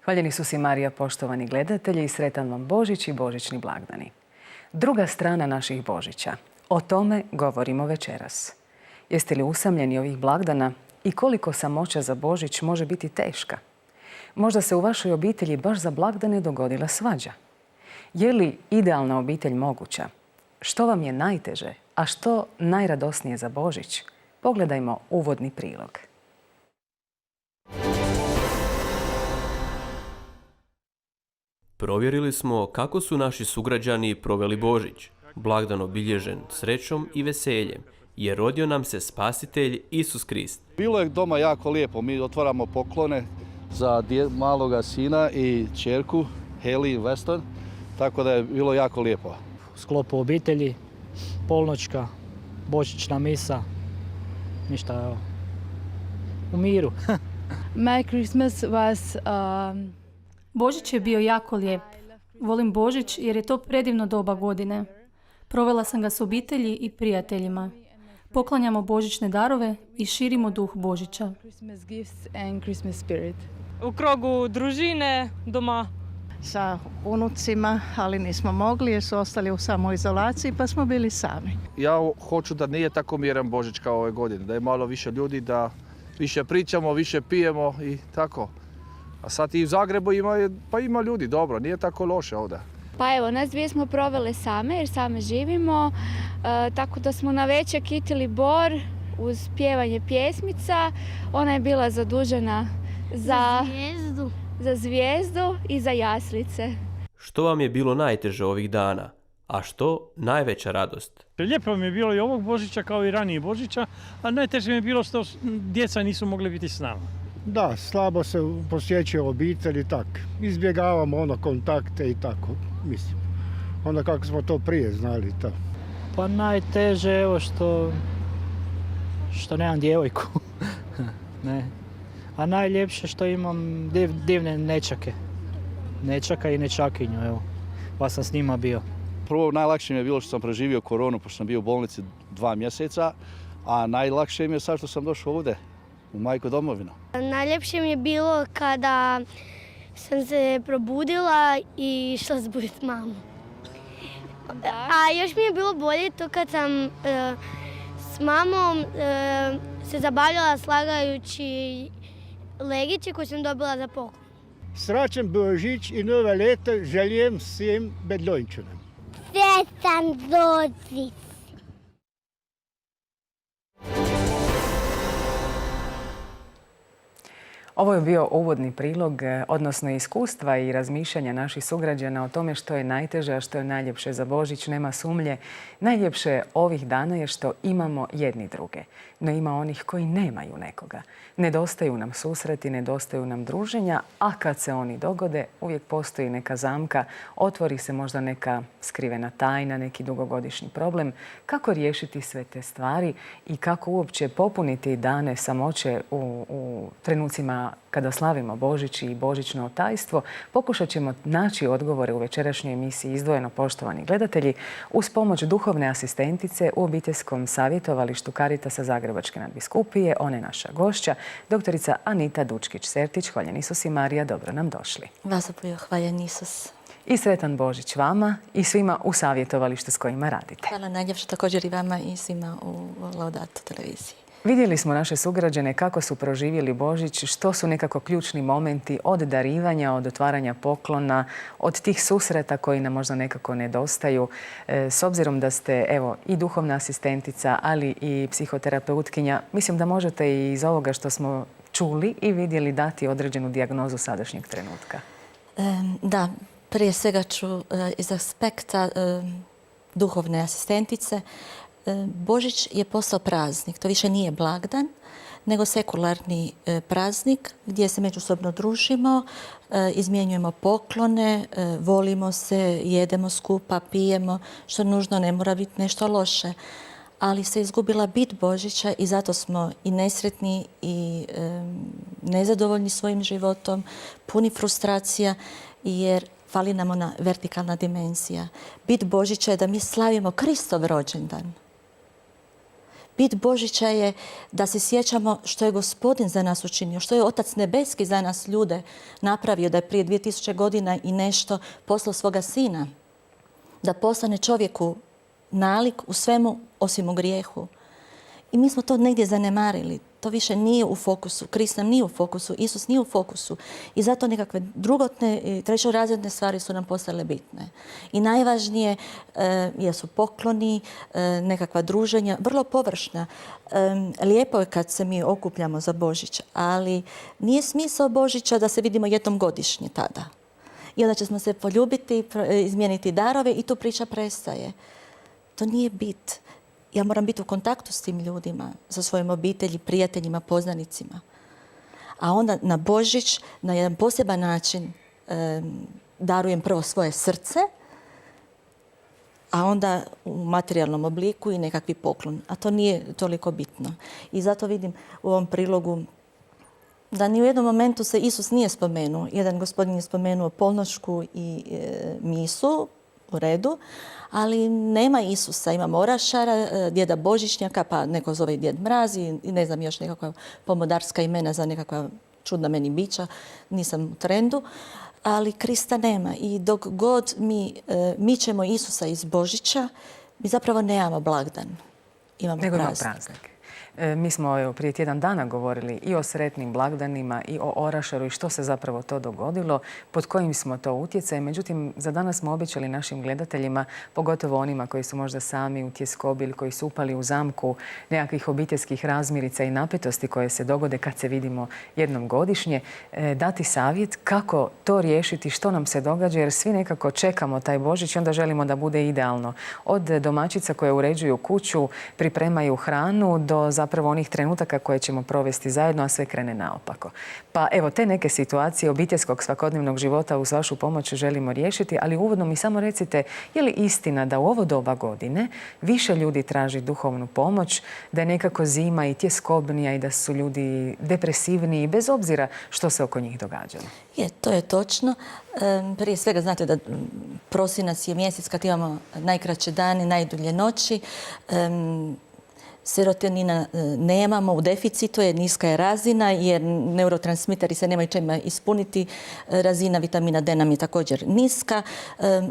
Hvaljeni su si Marija, poštovani gledatelji, i sretan vam Božić i božićni blagdani. Druga strana naših Božića. O tome govorimo večeras. Jeste li usamljeni ovih blagdana i koliko samoća za Božić može biti teška? Možda se u vašoj obitelji baš za blagdane dogodila svađa. Je li idealna obitelj moguća? Što vam je najteže, a što najradosnije za Božić? Pogledajmo uvodni prilog. Provjerili smo kako su naši sugrađani proveli Božić, blagdan obilježen srećom i veseljem, jer rodio nam se Spasitelj Isus Krist. Bilo je doma jako lijepo, mi otvaramo poklone za maloga sina i ćerku, Haley Weston, tako da je bilo jako lijepo. U sklopu obitelji, polnoćka, božićna misa, ništa, evo, u miru. My Christmas was... Božić je bio jako lijep. Volim Božić jer je to predivno doba godine. Provela sam ga s obitelji i prijateljima. Poklanjamo božićne darove i širimo duh Božića. U krugu družine, doma. Sa unucima, ali nismo mogli jer su ostali u samoizolaciji pa smo bili sami. Ja hoću da nije tako miran Božić kao ove godine, da je malo više ljudi, da više pričamo, više pijemo i tako. A sad i u Zagrebu ima ljudi, dobro, nije tako loše ovdje. Pa evo, nas dvije smo provele same jer same živimo, tako da smo na večer kitili Bor uz pjevanje pjesmica. Ona je bila zadužena za zvijezdu i za jaslice. Što vam je bilo najteže ovih dana, a što najveća radost? Lijepo mi je bilo i ovog Božića kao i ranije Božića, a najteže mi je bilo što djeca nisu mogli biti s nama. Da, slabo se posjećuje obitelj i tak. Izbjegavamo kontakte i tako, mislim. Onda kako smo to prije znali. To. Pa najteže evo što nemam djevojku. Ne. A najljepše što imam divne nečake. Nečaka i nečakinju, evo. Pa sam s njima bio. Prvo najlakše mi je bilo što sam preživio koronu, pošto sam bio u bolnici 2 mjeseca, a najlakše mi je sad što sam došao ovdje, u majku domovinu. Najljepše mi je bilo kada sam se probudila i išla zbuditi mamu. A još mi je bilo bolje to kad sam s mamom se zabavljala slagajući legiće koje sam dobila za poklon. Srećan Božić i nove leto želim svim Bedlojčanima. Srećan Božić! Ovo je bio uvodni prilog, odnosno iskustva i razmišljanja naših sugrađana o tome što je najteže, a što je najljepše za Božić. Nema sumnje. Najljepše ovih dana je što imamo jedni druge. No ima onih koji nemaju nekoga. Nedostaju nam susreti, nedostaju nam druženja, a kad se oni dogode, uvijek postoji neka zamka, otvori se možda neka skrivena tajna, neki dugogodišnji problem. Kako riješiti sve te stvari i kako uopće popuniti dane samoće u trenucima kada slavimo Božić i božićno tajstvo, pokušat ćemo naći odgovore u večerašnjoj emisiji Izdvojeno, poštovani gledatelji, uz pomoć duhovne asistentice u obiteljskom savjetovalištu Caritasa Zagrebačke nadbiskupije. Ona je naša gošća, doktorica Anita Dučkić-Sertić. Hvaljen Isus i Marija, dobro nam došli. Vas bio hvaljen Isus. I sretan Božić vama i svima u savjetovalištu s kojima radite. Hvala najljepše također i vama i svima u Laudato televiziji. Vidjeli smo naše sugrađane kako su proživjeli Božić, što su nekako ključni momenti od darivanja, od otvaranja poklona, od tih susreta koji nam možda nekako nedostaju. S obzirom da ste evo i duhovna asistentica, ali i psihoterapeutkinja, mislim da možete i iz ovoga što smo čuli i vidjeli dati određenu dijagnozu sadašnjeg trenutka. Da, prije svega ću iz aspekta duhovne asistentice. Božić je postao praznik, to više nije blagdan, nego sekularni praznik gdje se međusobno družimo, izmjenjujemo poklone, volimo se, jedemo skupa, pijemo, što nužno ne mora biti nešto loše. Ali se izgubila bit Božića i zato smo i nesretni i nezadovoljni svojim životom, puni frustracija, jer fali nam ona vertikalna dimenzija. Bit Božića je da mi slavimo Kristov rođendan. Bit Božića je da se sjećamo što je Gospodin za nas učinio, što je Otac Nebeski za nas ljude napravio, da je prije 2000 godina i nešto poslao svoga Sina. Da postane čovjeku nalik u svemu osim u grijehu. I mi smo to negdje zanemarili. To više nije u fokusu. Krist nam nije u fokusu. Isus nije u fokusu. I zato nekakve drugotne i trećorazredne stvari su nam postale bitne. I najvažnije jesu pokloni, nekakva druženja, vrlo površna. Lijepo je kad se mi okupljamo za Božić, ali nije smisao Božića da se vidimo jednom godišnje tada. I onda ćemo se poljubiti, izmijeniti darove i tu priča prestaje. To nije bit. Ja moram biti u kontaktu s tim ljudima, sa svojim obitelji, prijateljima, poznanicima. A onda na Božić na jedan poseban način darujem prvo svoje srce, a onda u materijalnom obliku i nekakvi poklon. A to nije toliko bitno. I zato vidim u ovom prilogu da ni u jednom momentu se Isus nije spomenuo. Jedan gospodin je spomenuo polnošku i misu, u redu, ali nema Isusa. Imamo orašara, djeda Božićnjaka, pa neko zove Djed Mraz i ne znam još nekakva pomodarska imena za nekakva čudna meni bića. Nisam u trendu. Ali Krista nema. I dok god mi ćemo Isusa iz Božića, mi zapravo nemamo blagdan. Imamo praznik. Mi smo prije tjedan dana govorili i o sretnim blagdanima i o orašaru i što se zapravo to dogodilo, pod kojim smo to utjecajem. Međutim, za danas smo obećali našim gledateljima, pogotovo onima koji su možda sami u tjeskobi ili koji su upali u zamku nekakvih obiteljskih razmirica i napetosti koje se dogode kad se vidimo jednom godišnje, dati savjet kako to riješiti, što nam se događa, jer svi nekako čekamo taj Božić i onda želimo da bude idealno. Od domaćica koje uređuju kuću, pripremaju hranu, do zapravo onih trenutaka koje ćemo provesti zajedno, a sve krene naopako. Pa evo, te neke situacije obiteljskog svakodnevnog života uz vašu pomoć želimo riješiti, ali uvodno mi samo recite, je li istina da u ovo doba godine više ljudi traži duhovnu pomoć, da je nekako zima i tjeskobnija i da su ljudi depresivniji, bez obzira što se oko njih događalo? Je, to je točno. Prije svega znate da prosinac je mjesec kad imamo najkraće dane, najdulje noći. Serotonina nemamo, u deficitu je, niska je razina jer neurotransmiteri se nemaju čime ispuniti. Razina vitamina D nam je također niska.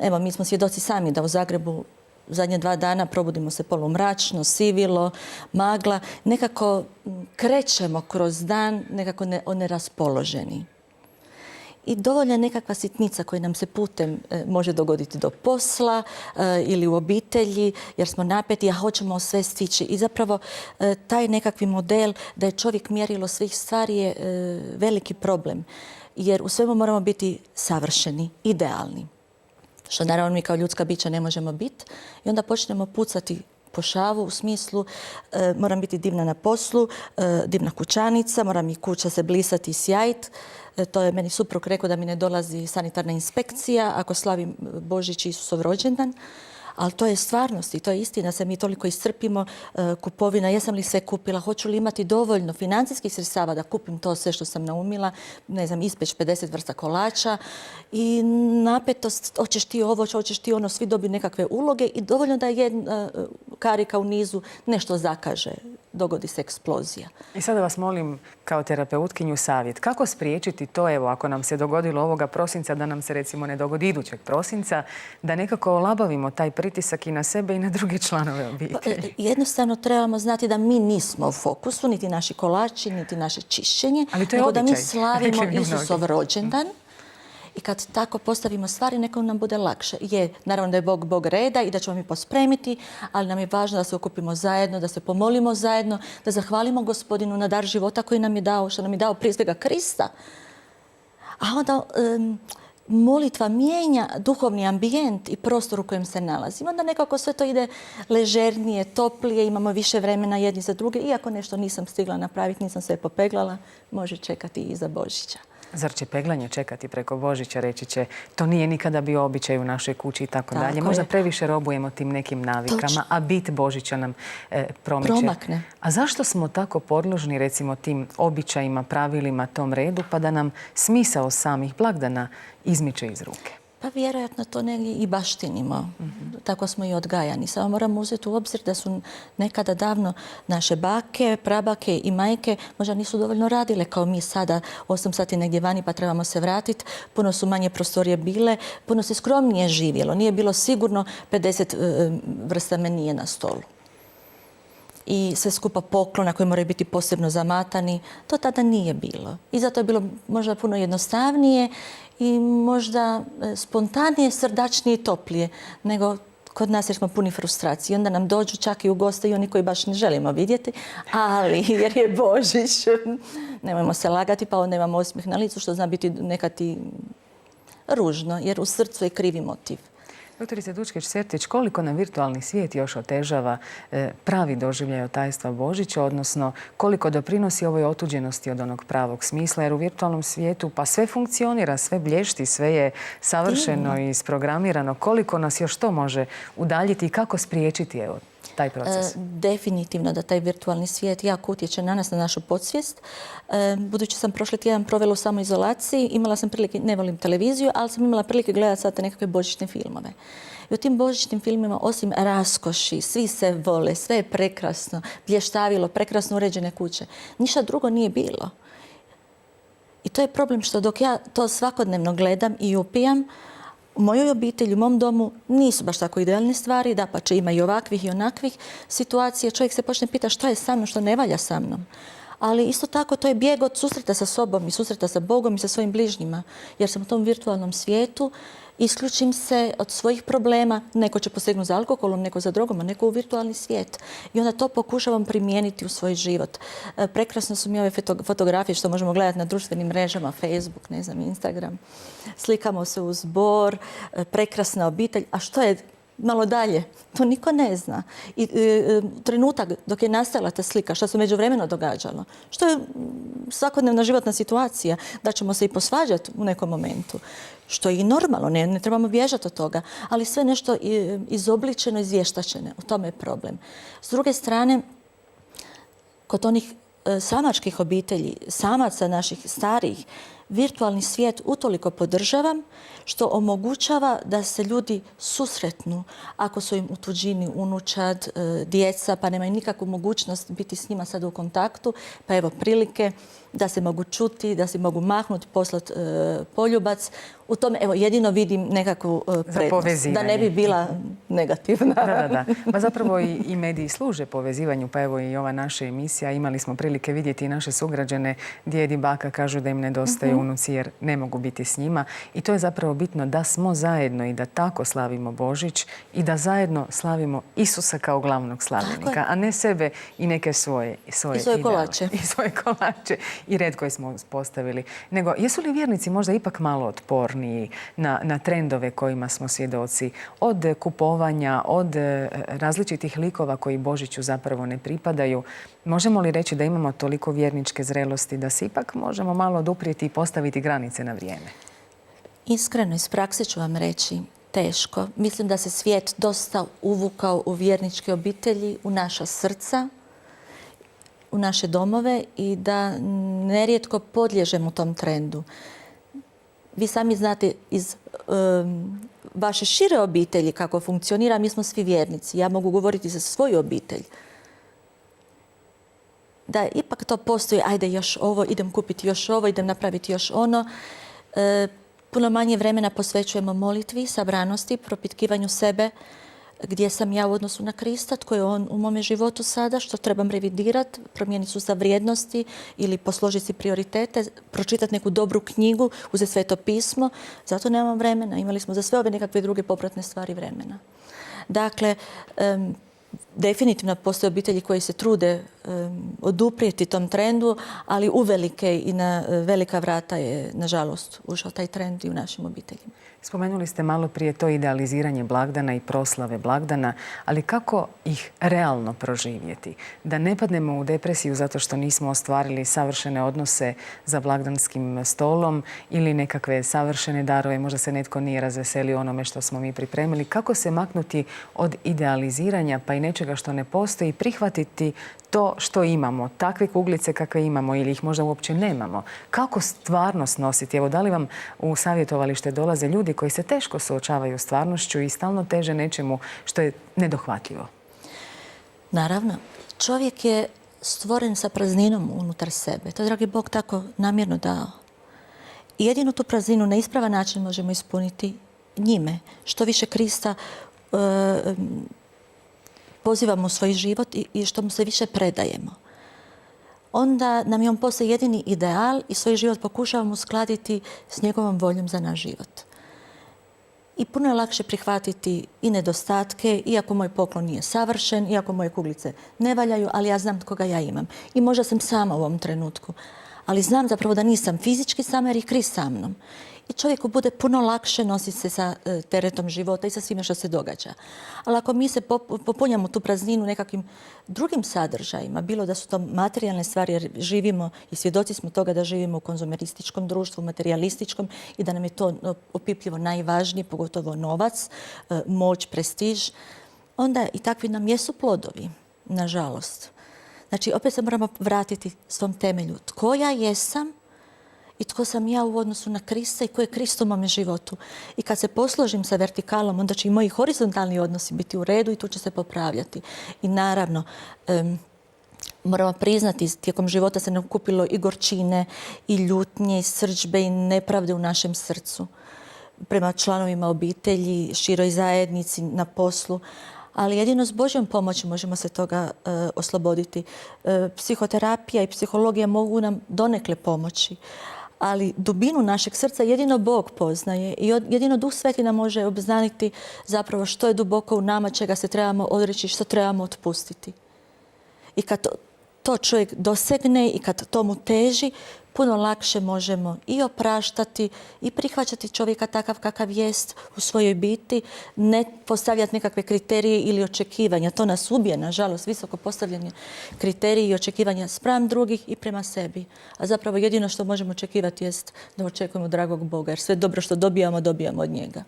Evo, mi smo svjedoci sami da u Zagrebu zadnje 2 dana probudimo se polumračno, sivilo, magla. Nekako krećemo kroz dan, nekako neraspoloženi. I dovoljna je nekakva sitnica koja nam se putem može dogoditi do posla ili u obitelji jer smo napeti, a hoćemo sve stići. I zapravo taj nekakvi model da je čovjek mjerilo svih stvari je veliki problem. Jer u svemu moramo biti savršeni, idealni. Što naravno mi kao ljudska bića ne možemo biti. I onda počnemo pucati po šavu u smislu moram biti divna na poslu, divna kućanica, mora mi kuća se blisati i sjajit. To je meni suprug rekao da mi ne dolazi sanitarna inspekcija ako slavim Božić i Isusov rođendan. Ali to je stvarnost i to je istina. Se mi toliko iscrpimo kupovina. Jesam li sve kupila? Hoću li imati dovoljno financijskih sredstava da kupim to sve što sam naumila? Ne znam, ispeć 50 vrsta kolača. I napetost, hoćeš ti ovo, hoćeš ti ono, svi dobiju nekakve uloge i dovoljno da jedna karika u nizu nešto zakaže. Dogodi se eksplozija. I sada vas molim kao terapeutkinju savjet. Kako spriječiti to, evo, ako nam se dogodilo ovoga prosinca, da nam se recimo ne dogodi idućeg prosinca, da nekako olabavimo taj pritisak i na sebe i na druge članove obitelji? Jednostavno trebamo znati da mi nismo u fokusu, niti naši kolači, niti naše čišćenje, nego da mi slavimo Isusov rođendan. I kad tako postavimo stvari, neko nam bude lakše. Naravno da je Bog reda i da ćemo mi pospremiti, ali nam je važno da se okupimo zajedno, da se pomolimo zajedno, da zahvalimo Gospodinu na dar života koji nam je dao, što nam je dao prije svega Krista. A onda molitva mijenja duhovni ambijent i prostor u kojem se nalazimo. Onda nekako sve to ide ležernije, toplije, imamo više vremena jedni za druge. Iako nešto nisam stigla napraviti, nisam sve popeglala, može čekati i iza Božića. Zar će peglanje čekati preko Božića, reći će to nije nikada bio običaj u našoj kući i tako dalje. Možda previše robujemo tim nekim navikama, a bit Božića nam promakne. A zašto smo tako podložni recimo tim običajima, pravilima, tom redu, pa da nam smisao samih blagdana izmiče iz ruke? Pa vjerojatno to negdje i baštinimo. Tako smo i odgajani. Samo moramo uzeti u obzir da su nekada davno naše bake, prabake i majke možda nisu dovoljno radile kao mi sada 8 sati negdje vani pa trebamo se vratiti. Puno su manje prostorije bile, puno se skromnije živjelo. Nije bilo sigurno 50 vrsta menije na stolu. I sve skupa poklona koji moraju biti posebno zamatani. To tada nije bilo. I zato je bilo možda puno jednostavnije i možda spontanije, srdačnije i toplije nego kod nas jer smo puni frustracije. Onda nam dođu čak i u goste i oni koji baš ne želimo vidjeti, ali jer je Božić. Nemojmo se lagati pa onda imamo osmijeh na licu što zna biti nekad i ružno jer u srcu je krivi motiv. Doktorice Dučkić-Sertić, koliko nam virtualni svijet još otežava pravi doživljaj otajstva Božića, odnosno koliko doprinosi ovoj otuđenosti od onog pravog smisla, jer u virtualnom svijetu pa sve funkcionira, sve blješti, sve je savršeno i isprogramirano. Koliko nas još to može udaljiti i kako spriječiti taj proces? Definitivno da taj virtualni svijet jako utječe na nas, na našu podsvijest. Budući sam prošli tjedan provela u samoizolaciji, imala sam prilike, ne volim televiziju, ali sam imala prilike gledati sad nekakve božićne filmove. I u tim božićnim filmima, osim raskoši, svi se vole, sve je prekrasno, blještavilo, prekrasno uređene kuće. Ništa drugo nije bilo. I to je problem što dok ja to svakodnevno gledam i upijam, u mojoj obitelji, u mom domu nisu baš tako idealne stvari, dapače ima i ovakvih i onakvih situacija. Čovjek se počne pitati što je sa mnom, što ne valja sa mnom. Ali isto tako to je bijeg od susreta sa sobom i susreta sa Bogom i sa svojim bližnjima. Jer sam u tom virtualnom svijetu, isključim se od svojih problema. Neko će posegnuti za alkoholom, neko za drogom, a neko u virtualni svijet. I onda to pokušavam primijeniti u svoj život. Prekrasno su mi ove fotografije što možemo gledati na društvenim mrežama, Facebook, ne znam, Instagram. Slikamo se u zbor, prekrasna obitelj. A što je malo dalje? To niko ne zna. I trenutak dok je nastala ta slika, što se međuvremeno događalo, što je svakodnevna životna situacija, da ćemo se i posvađati u nekom momentu, što je i normalno, ne trebamo bježati od toga, ali sve nešto izobličeno, izvještačeno, u tome je problem. S druge strane, kod onih samačkih obitelji, samaca naših starijih, virtualni svijet utoliko podržavam što omogućava da se ljudi susretnu ako su im u tuđini unučad, djeca, pa nemaju nikakvu mogućnost biti s njima sad u kontaktu, pa evo prilike da se mogu čuti, da se mogu mahnuti, poslati poljubac. U tome evo jedino vidim nekakvu prednost, da ne bi bila negativna. Da. Pa zapravo i mediji služe povezivanju, pa evo i ova naša emisija. Imali smo prilike vidjeti i naše sugrađane, djed i baka kažu da im nedostaju unuci jer ne mogu biti s njima. I to je zapravo bitno da smo zajedno i da tako slavimo Božić i da zajedno slavimo Isusa kao glavnog slavljenika, a ne sebe i neke svoje kolače. I svoje kolače i red koji smo postavili. Nego, jesu li vjernici možda ipak malo otporniji na trendove kojima smo svjedoci? Od kupovanja, od različitih likova koji Božiću zapravo ne pripadaju. Možemo li reći da imamo toliko vjerničke zrelosti da se ipak možemo malo oduprijeti i postaviti granice na vrijeme? Iskreno, iz prakse ću vam reći, teško. Mislim da se svijet dosta uvukao u vjerničke obitelji, u naša srca, u naše domove i da nerijetko podliježemo tom trendu. Vi sami znate iz vaše šire obitelji kako funkcionira, mi smo svi vjernici. Ja mogu govoriti za svoju obitelj. Da ipak to postoji, ajde još ovo, idem kupiti još ovo, idem napraviti još ono. Puno manje vremena posvećujemo molitvi, sabranosti, propitkivanju sebe, gdje sam ja u odnosu na Krista, tko je on u mome životu sada, što trebam revidirati, promijeniti sustav vrijednosti ili posložiti si prioritete, pročitati neku dobru knjigu, uzeti Sveto pismo. Zato nemam vremena. Imali smo za sve ove nekakve druge popratne stvari vremena. Dakle, definitivno postoje obitelji koji se trude oduprijeti tom trendu, ali uvelike i na velika vrata je, nažalost, ušao taj trend i u našim obiteljima. Spomenuli ste malo prije to idealiziranje blagdana i proslave blagdana, ali kako ih realno proživjeti? Da ne padnemo u depresiju zato što nismo ostvarili savršene odnose za blagdanskim stolom ili nekakve savršene darove, možda se netko nije razveselio onome što smo mi pripremili. Kako se maknuti od idealiziranja pa i nečega nečega što ne postoji, prihvatiti to što imamo, takve kuglice kakve imamo ili ih možda uopće nemamo. Kako stvarnost nositi? Evo, da li vam u savjetovalište dolaze ljudi koji se teško suočavaju s stvarnošću i stalno teže nečemu što je nedohvatljivo? Naravno, čovjek je stvoren sa prazninom unutar sebe. To je, dragi Bog, tako namjerno dao. I jedino tu prazninu na ispravan način možemo ispuniti njime. Što više Krista pozivamo u svoj život i što mu se više predajemo. Onda nam je on poslije jedini ideal i svoj život pokušavamo uskladiti s njegovom voljom za naš život. I puno je lakše prihvatiti i nedostatke, iako moj poklon nije savršen, iako moje kuglice ne valjaju, ali ja znam koga ja imam. I možda sam sama u ovom trenutku, ali znam zapravo da nisam fizički sama jer je Krist sa mnom. I čovjeku bude puno lakše nositi se sa teretom života i sa svime što se događa. Ali ako mi se popunjamo tu prazninu nekakvim drugim sadržajima, bilo da su to materijalne stvari, jer živimo i svjedoci smo toga da živimo u konzumerističkom društvu, materialističkom i da nam je to opipljivo najvažnije, pogotovo novac, moć, prestiž, onda i takvi nam jesu plodovi, nažalost. Znači, opet se moramo vratiti svom temelju. Tko ja jesam i tko sam ja u odnosu na Krista i ko je Krist u mome životu. I kad se posložim sa vertikalom, onda će i moji horizontalni odnosi biti u redu i tu će se popravljati. I naravno, moramo priznati, tijekom života se nakupilo i gorčine, i ljutnje, i srdžbe, i nepravde u našem srcu. Prema članovima obitelji, široj zajednici, na poslu. Ali jedino s Božjom pomoći možemo se toga osloboditi. Psihoterapija i psihologija mogu nam donekle pomoći. Ali dubinu našeg srca jedino Bog poznaje i jedino Duh Sveti nam može obznaniti zapravo što je duboko u nama, čega se trebamo odreći, što trebamo otpustiti. I kad to čovjek dosegne i kad tomu teži, puno lakše možemo i opraštati i prihvaćati čovjeka takav kakav jest u svojoj biti, ne postavljati nekakve kriterije ili očekivanja. To nas ubije, nažalost, visoko postavljanje kriteriji i očekivanja spram drugih i prema sebi. A zapravo jedino što možemo očekivati jest da očekujemo dragog Boga, jer sve dobro što dobijamo, dobijamo od njega.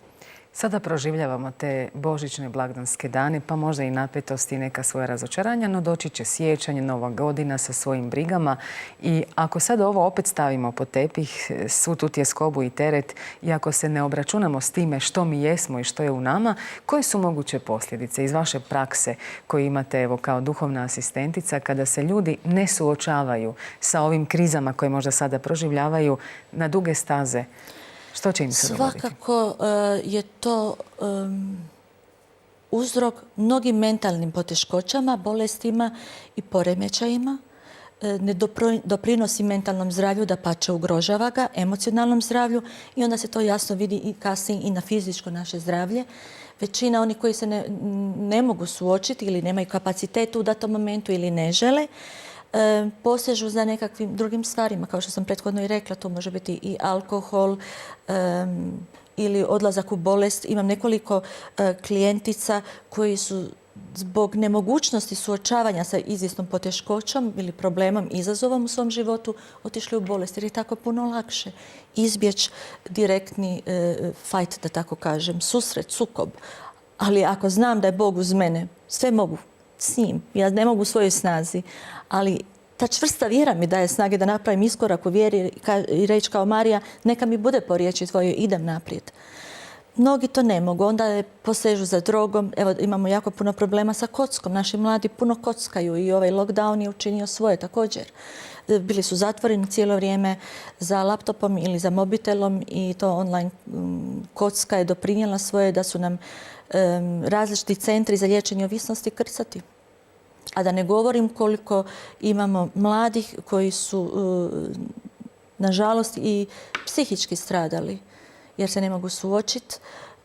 Sada proživljavamo te božićne blagdanske dane, pa možda i napetosti i neka svoja razočaranja, no doći će siječanj, Nova godina sa svojim brigama. I ako sad ovo opet stavimo pod tepih, svu tu tjeskobu i teret, i ako se ne obračunamo s time što mi jesmo i što je u nama, koje su moguće posljedice iz vaše prakse koju imate evo, kao duhovna asistentica, kada se ljudi ne suočavaju sa ovim krizama koje možda sada proživljavaju na duge staze? Što će im se dogoditi? Svakako je to uzrok mnogim mentalnim poteškoćama, bolestima i poremećajima. Ne doprinosi mentalnom zdravlju, dapače ugrožava ga, emocionalnom zdravlju i onda se to jasno vidi i kasnije i na fizičko naše zdravlje. Većina onih koji se ne mogu suočiti ili nemaju kapacitet u datom momentu ili ne žele, posežu za nekakvim drugim stvarima. Kao što sam prethodno i rekla, to može biti i alkohol ili odlazak u bolest. Imam nekoliko klijentica koji su zbog nemogućnosti suočavanja sa izvjesnom poteškoćom ili problemom, izazovom u svom životu, otišli u bolest jer je tako puno lakše izbjeći direktni fight, da tako kažem, susret, sukob. Ali ako znam da je Bog uz mene, sve mogu s njim. Ja ne mogu u svojoj snazi, ali ta čvrsta vjera mi daje snage da napravim iskorak u vjeri i reći kao Marija, neka mi bude po riječi tvojoj, idem naprijed. Mnogi to ne mogu, onda posežu za drogom. Evo, imamo jako puno problema sa kockom. Naši mladi puno kockaju i ovaj lockdown je učinio svoje također. Bili su zatvoreni cijelo vrijeme za laptopom ili za mobitelom i to online kocka je doprinijela svoje da su nam različiti centri za liječenje ovisnosti krcati. A da ne govorim koliko imamo mladih koji su, nažalost, i psihički stradali jer se ne mogu suočiti,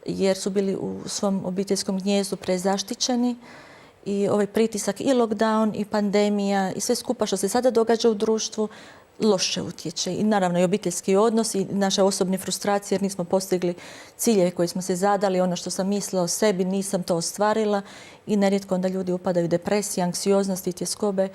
jer su bili u svom obiteljskom gnijezdu prezaštićeni i ovaj pritisak i lockdown i pandemija i sve skupa što se sada događa u društvu loše utječe. I naravno i obiteljski odnos i naše osobne frustracije jer nismo postigli ciljeve koje smo se zadali. Ono što sam mislila o sebi nisam to ostvarila i nerijetko onda ljudi upadaju u depresiju, anksioznost i tjeskobe.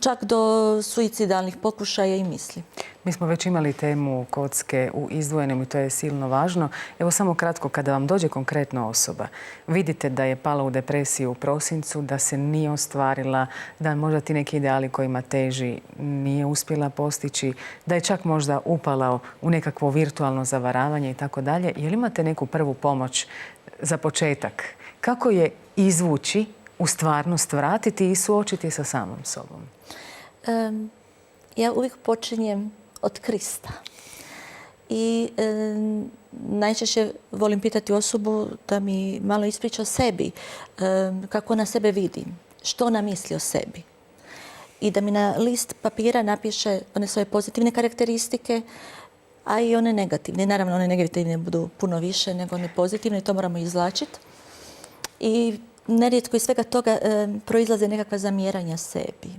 čak do suicidalnih pokušaja i misli. Mi smo već imali temu kocke u izdvojenom i to je silno važno. Evo samo kratko, kada vam dođe konkretno osoba, vidite da je pala u depresiju u prosincu, da se nije ostvarila, da možda ti neki ideali kojima teži nije uspjela postići, da je čak možda upala u nekakvo virtualno zavaravanje i tako dalje. Je li imate neku prvu pomoć za početak? Kako je izvući, u stvarnost vratiti i suočiti sa samom sobom? Ja uvijek počinjem od Krista. I najčešće volim pitati osobu da mi malo ispriča o sebi, kako ona sebe vidi, što ona misli o sebi. I da mi na list papira napiše one svoje pozitivne karakteristike, a i one negativne. Naravno, one negativne budu puno više nego one pozitivne i to moramo izvlačiti. I nerijetko iz svega toga proizlaze nekakva zamjeranja sebi.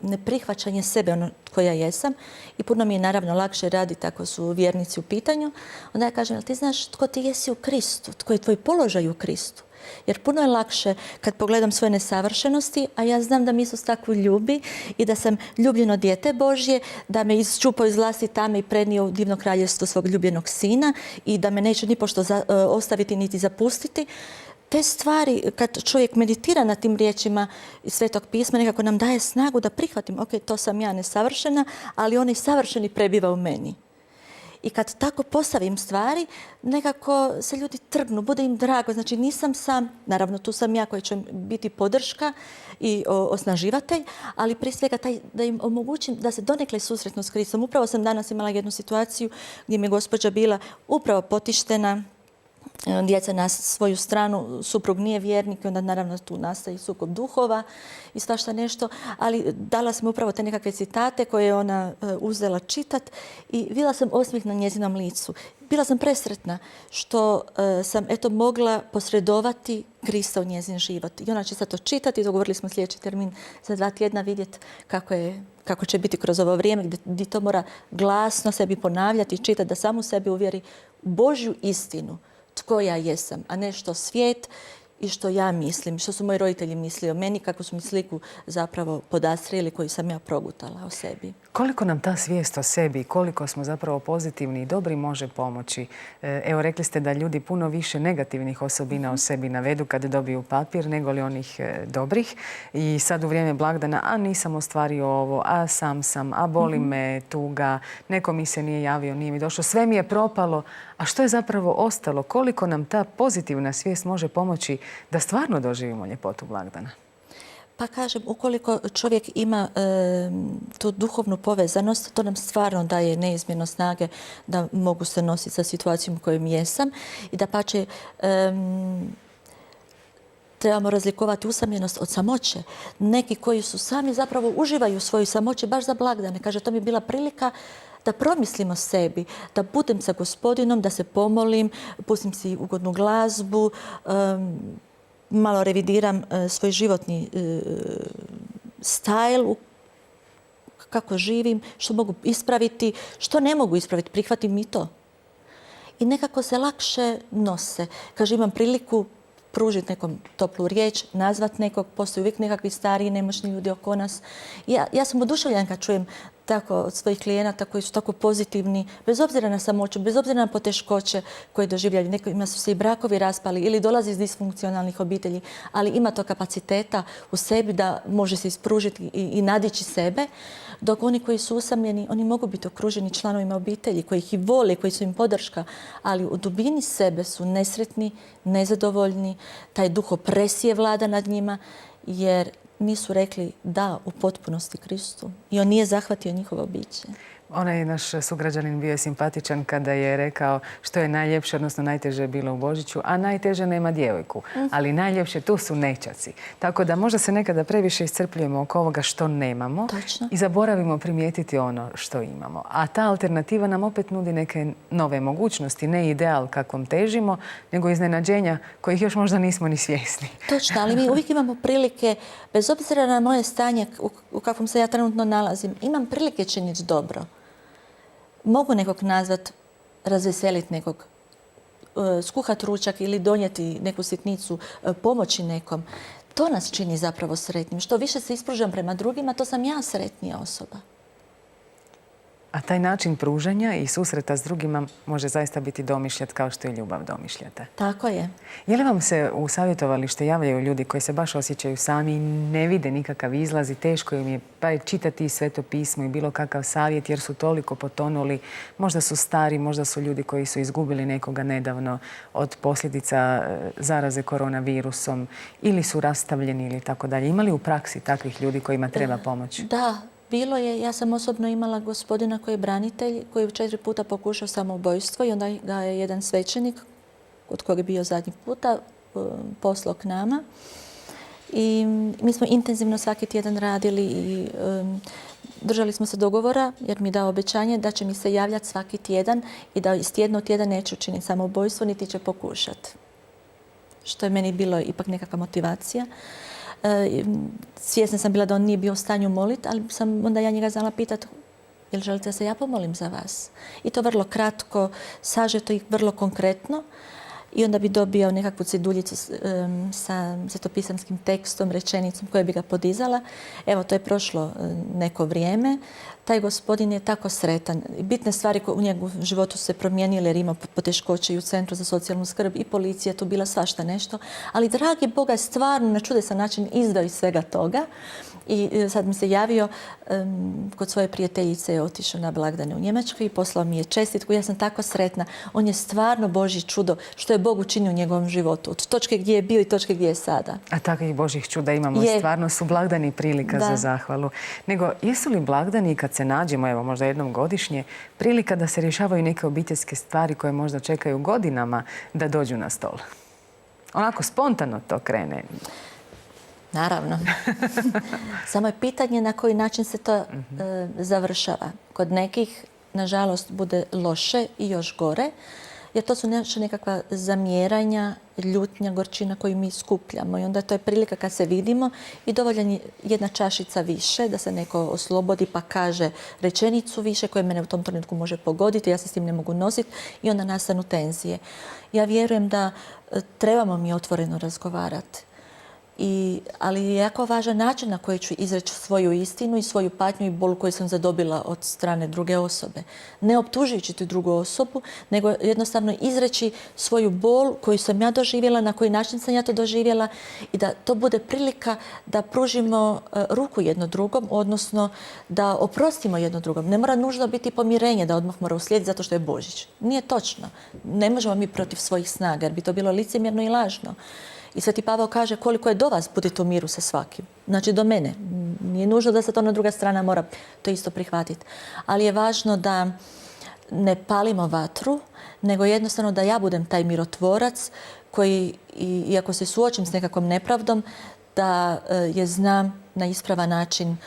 Neprihvaćanje sebe, ono koja jesam. I puno mi je naravno lakše raditi ako su vjernici u pitanju. Onda ja kažem, jel ti znaš tko ti jesi u Kristu? Tko je tvoj položaj u Kristu? Jer puno je lakše kad pogledam svoje nesavršenosti, a ja znam da me Isus tako ljubi i da sam ljubljeno dijete Božje, da me iščupao iz vlasti tame i prenio u divno kraljevstvo svog ljubljenog sina i da me neće nipošto ostaviti niti zapustiti. Te stvari, kad čovjek meditira na tim riječima iz Svetog pisma, nekako nam daje snagu da prihvatim, ok, to sam ja nesavršena, ali onaj savršeni prebiva u meni. I kad tako postavim stvari, nekako se ljudi trgnu, bude im drago. Znači nisam sam, naravno tu sam ja koji će biti podrška i osnaživatelj, ali prije svega da im omogućim da se donekle susretnu s Kristom. Upravo sam danas imala jednu situaciju gdje mi je gospođa bila upravo potištena, djeca na svoju stranu, suprug nije vjernik i onda naravno tu nastaje sukob duhova i svašta nešto, ali dala sam upravo te nekakve citate koje je ona uzela čitat i vidjela sam osmijeh na njezinom licu. Bila sam presretna što sam mogla posredovati Krista u njezin život. I ona će sad to čitati, dogovorili smo sljedeći termin za 2 tjedna vidjeti kako će biti kroz ovo vrijeme gdje to mora glasno sebi ponavljati i čitati da samu sebi uvjeri u Božju istinu. Tko ja jesam, a ne što svijet i što ja mislim, što su moji roditelji mislili o meni, kako su mi sliku zapravo podastrili koju sam ja progutala o sebi. Koliko nam ta svijest o sebi, koliko smo zapravo pozitivni i dobri može pomoći? Evo, rekli ste da ljudi puno više negativnih osobina o sebi navedu kad dobiju papir nego li onih dobrih. I sad u vrijeme blagdana, a nisam ostvario ovo, a sam, a boli me tuga, neko mi se nije javio, nije mi došlo, sve mi je propalo. A što je zapravo ostalo? Koliko nam ta pozitivna svijest može pomoći da stvarno doživimo ljepotu blagdana? Pa kažem, ukoliko čovjek ima tu duhovnu povezanost, to nam stvarno daje neizmjerno snage da mogu se nositi sa situacijom u kojoj jesam i da pače trebamo razlikovati usamljenost od samoće. Neki koji su sami zapravo uživaju u svojoj samoći baš za blagdane. Kaže, to mi je bila prilika da promislim o sebi, da budem sa Gospodinom, da se pomolim, pustim si ugodnu glazbu, malo revidiram svoj životni stajl, kako živim, što mogu ispraviti, što ne mogu ispraviti, prihvatim i to. I nekako se lakše nose. Kaže, imam priliku pružiti nekom toplu riječ, nazvat nekog, postoji uvijek nekakvi stariji, nemoćni ljudi oko nas. Ja sam oduševljena kad čujem tako od svojih klijenata koji su tako pozitivni, bez obzira na samoću, bez obzira na poteškoće koje doživljaju. Nekima su se i brakovi raspali ili dolazi iz disfunkcionalnih obitelji, ali ima to kapaciteta u sebi da može se ispružiti i nadići sebe, dok oni koji su usamljeni, oni mogu biti okruženi članovima obitelji koji ih i vole, koji su im podrška, ali u dubini sebe su nesretni, nezadovoljni, taj duh opresije vlada nad njima, jer nisu rekli da u potpunosti Kristu i on nije zahvatio njihovo biće. Onaj naš sugrađanin bio je simpatičan kada je rekao što je najljepše, odnosno najteže je bilo u Božiću, a najteže nema djevojku. Ali najljepše tu su nećaci. Tako da možda se nekada previše iscrpljujemo oko ovoga što nemamo i zaboravimo primijetiti ono što imamo. A ta alternativa nam opet nudi neke nove mogućnosti, ne ideal kakvom težimo, nego iznenađenja kojih još možda nismo ni svjesni. Točno, ali mi uvijek imamo prilike, bez obzira na moje stanje u kakvom se ja trenutno nalazim, imam prilike činiti dobro. Mogu nekog nazvat, razveseliti nekog, skuhati ručak ili donijeti neku sitnicu, pomoći nekom. to nas čini zapravo sretnim. Što više se ispružam prema drugima, to sam ja sretnija osoba. A taj način pružanja i susreta s drugima može zaista biti domišljat kao što je ljubav domišljata. Tako je. Je li vam se u savjetovalište javljaju ljudi koji se baš osjećaju sami i ne vide nikakav izlaz i teško im je pa je čitati i Sveto pismo i bilo kakav savjet jer su toliko potonuli, možda su stari, možda su ljudi koji su izgubili nekoga nedavno od posljedica zaraze koronavirusom ili su rastavljeni ili tako dalje. Ima li u praksi takvih ljudi kojima treba pomoć? Da, bilo je. Ja sam osobno imala gospodina koji je branitelj, koji je 4 puta pokušao samoubojstvo i onda ga je jedan svećenik, od koga je bio zadnji puta, poslao k nama. I mi smo intenzivno svaki tjedan radili i držali smo se dogovora jer mi je dao obećanje da će mi se javljati svaki tjedan i da iz tjedna u tjedan neće učiniti samoubojstvo niti će pokušati. Što je meni bilo ipak nekakva motivacija. Svjesna sam bila da on nije bio u stanju moliti, ali sam onda ja njega znala pitati jel želite da se ja pomolim za vas? I to vrlo kratko, sažeto i vrlo konkretno. I onda bi dobio nekakvu ceduljicu sa svetopisanskim tekstom, rečenicom koja bi ga podizala. Evo, to je prošlo neko vrijeme. Taj gospodin je tako sretan. Bitne stvari u njegovom životu se promijenile jer ima poteškoće i u Centru za socijalnu skrb i policija, tu bila svašta nešto. Ali dragi Boga je stvarno na čudesan način izdao iz svega toga. I sad mi se javio, kod svoje prijateljice je otišao na blagdane u Njemačkoj i poslao mi je čestitku. Ja sam tako sretna. On je stvarno Božje čudo što je Bog učinio u njegovom životu. Od točke gdje je bio i točke gdje je sada. A takvih Božjih čuda imamo. Stvarno su blagdani prilika za zahvalu. Nego, jesu li blagdani kad se nađemo, evo možda jednom godišnje, prilika da se rješavaju neke obiteljske stvari koje možda čekaju godinama da dođu na stol? Onako spontano to krene. Naravno. Samo je pitanje na koji način se to završava. Kod nekih, nažalost, bude loše i još gore, jer to su nekakva zamjeranja, ljutnja, gorčina koju mi skupljamo. I onda to je prilika kad se vidimo i dovoljan je jedna čašica više, da se neko oslobodi pa kaže rečenicu više koja mene u tom trenutku može pogoditi, ja se s tim ne mogu nositi i onda nastanu tenzije. Ja vjerujem da trebamo mi otvoreno razgovarati. Ali je jako važan način na koji ću izreći svoju istinu i svoju patnju i bol koju sam zadobila od strane druge osobe. Ne optužujući tu drugu osobu, nego jednostavno izreći svoju bol koju sam ja doživjela, na koji način sam ja to doživjela i da to bude prilika da pružimo ruku jedno drugom, odnosno da oprostimo jedno drugom. Ne mora nužno biti pomirenje da odmah mora uslijediti zato što je Božić. Nije točno. Ne možemo mi protiv svojih snaga jer bi to bilo licemjerno i lažno. I Sveti Pavao kaže koliko je do vas budite u miru sa svakim. Znači do mene. Nije nužno da se to na druga strana mora to isto prihvatiti. Ali je važno da ne palimo vatru, nego jednostavno da ja budem taj mirotvorac koji, iako se suočim s nekakvom nepravdom, da je znam na ispravan način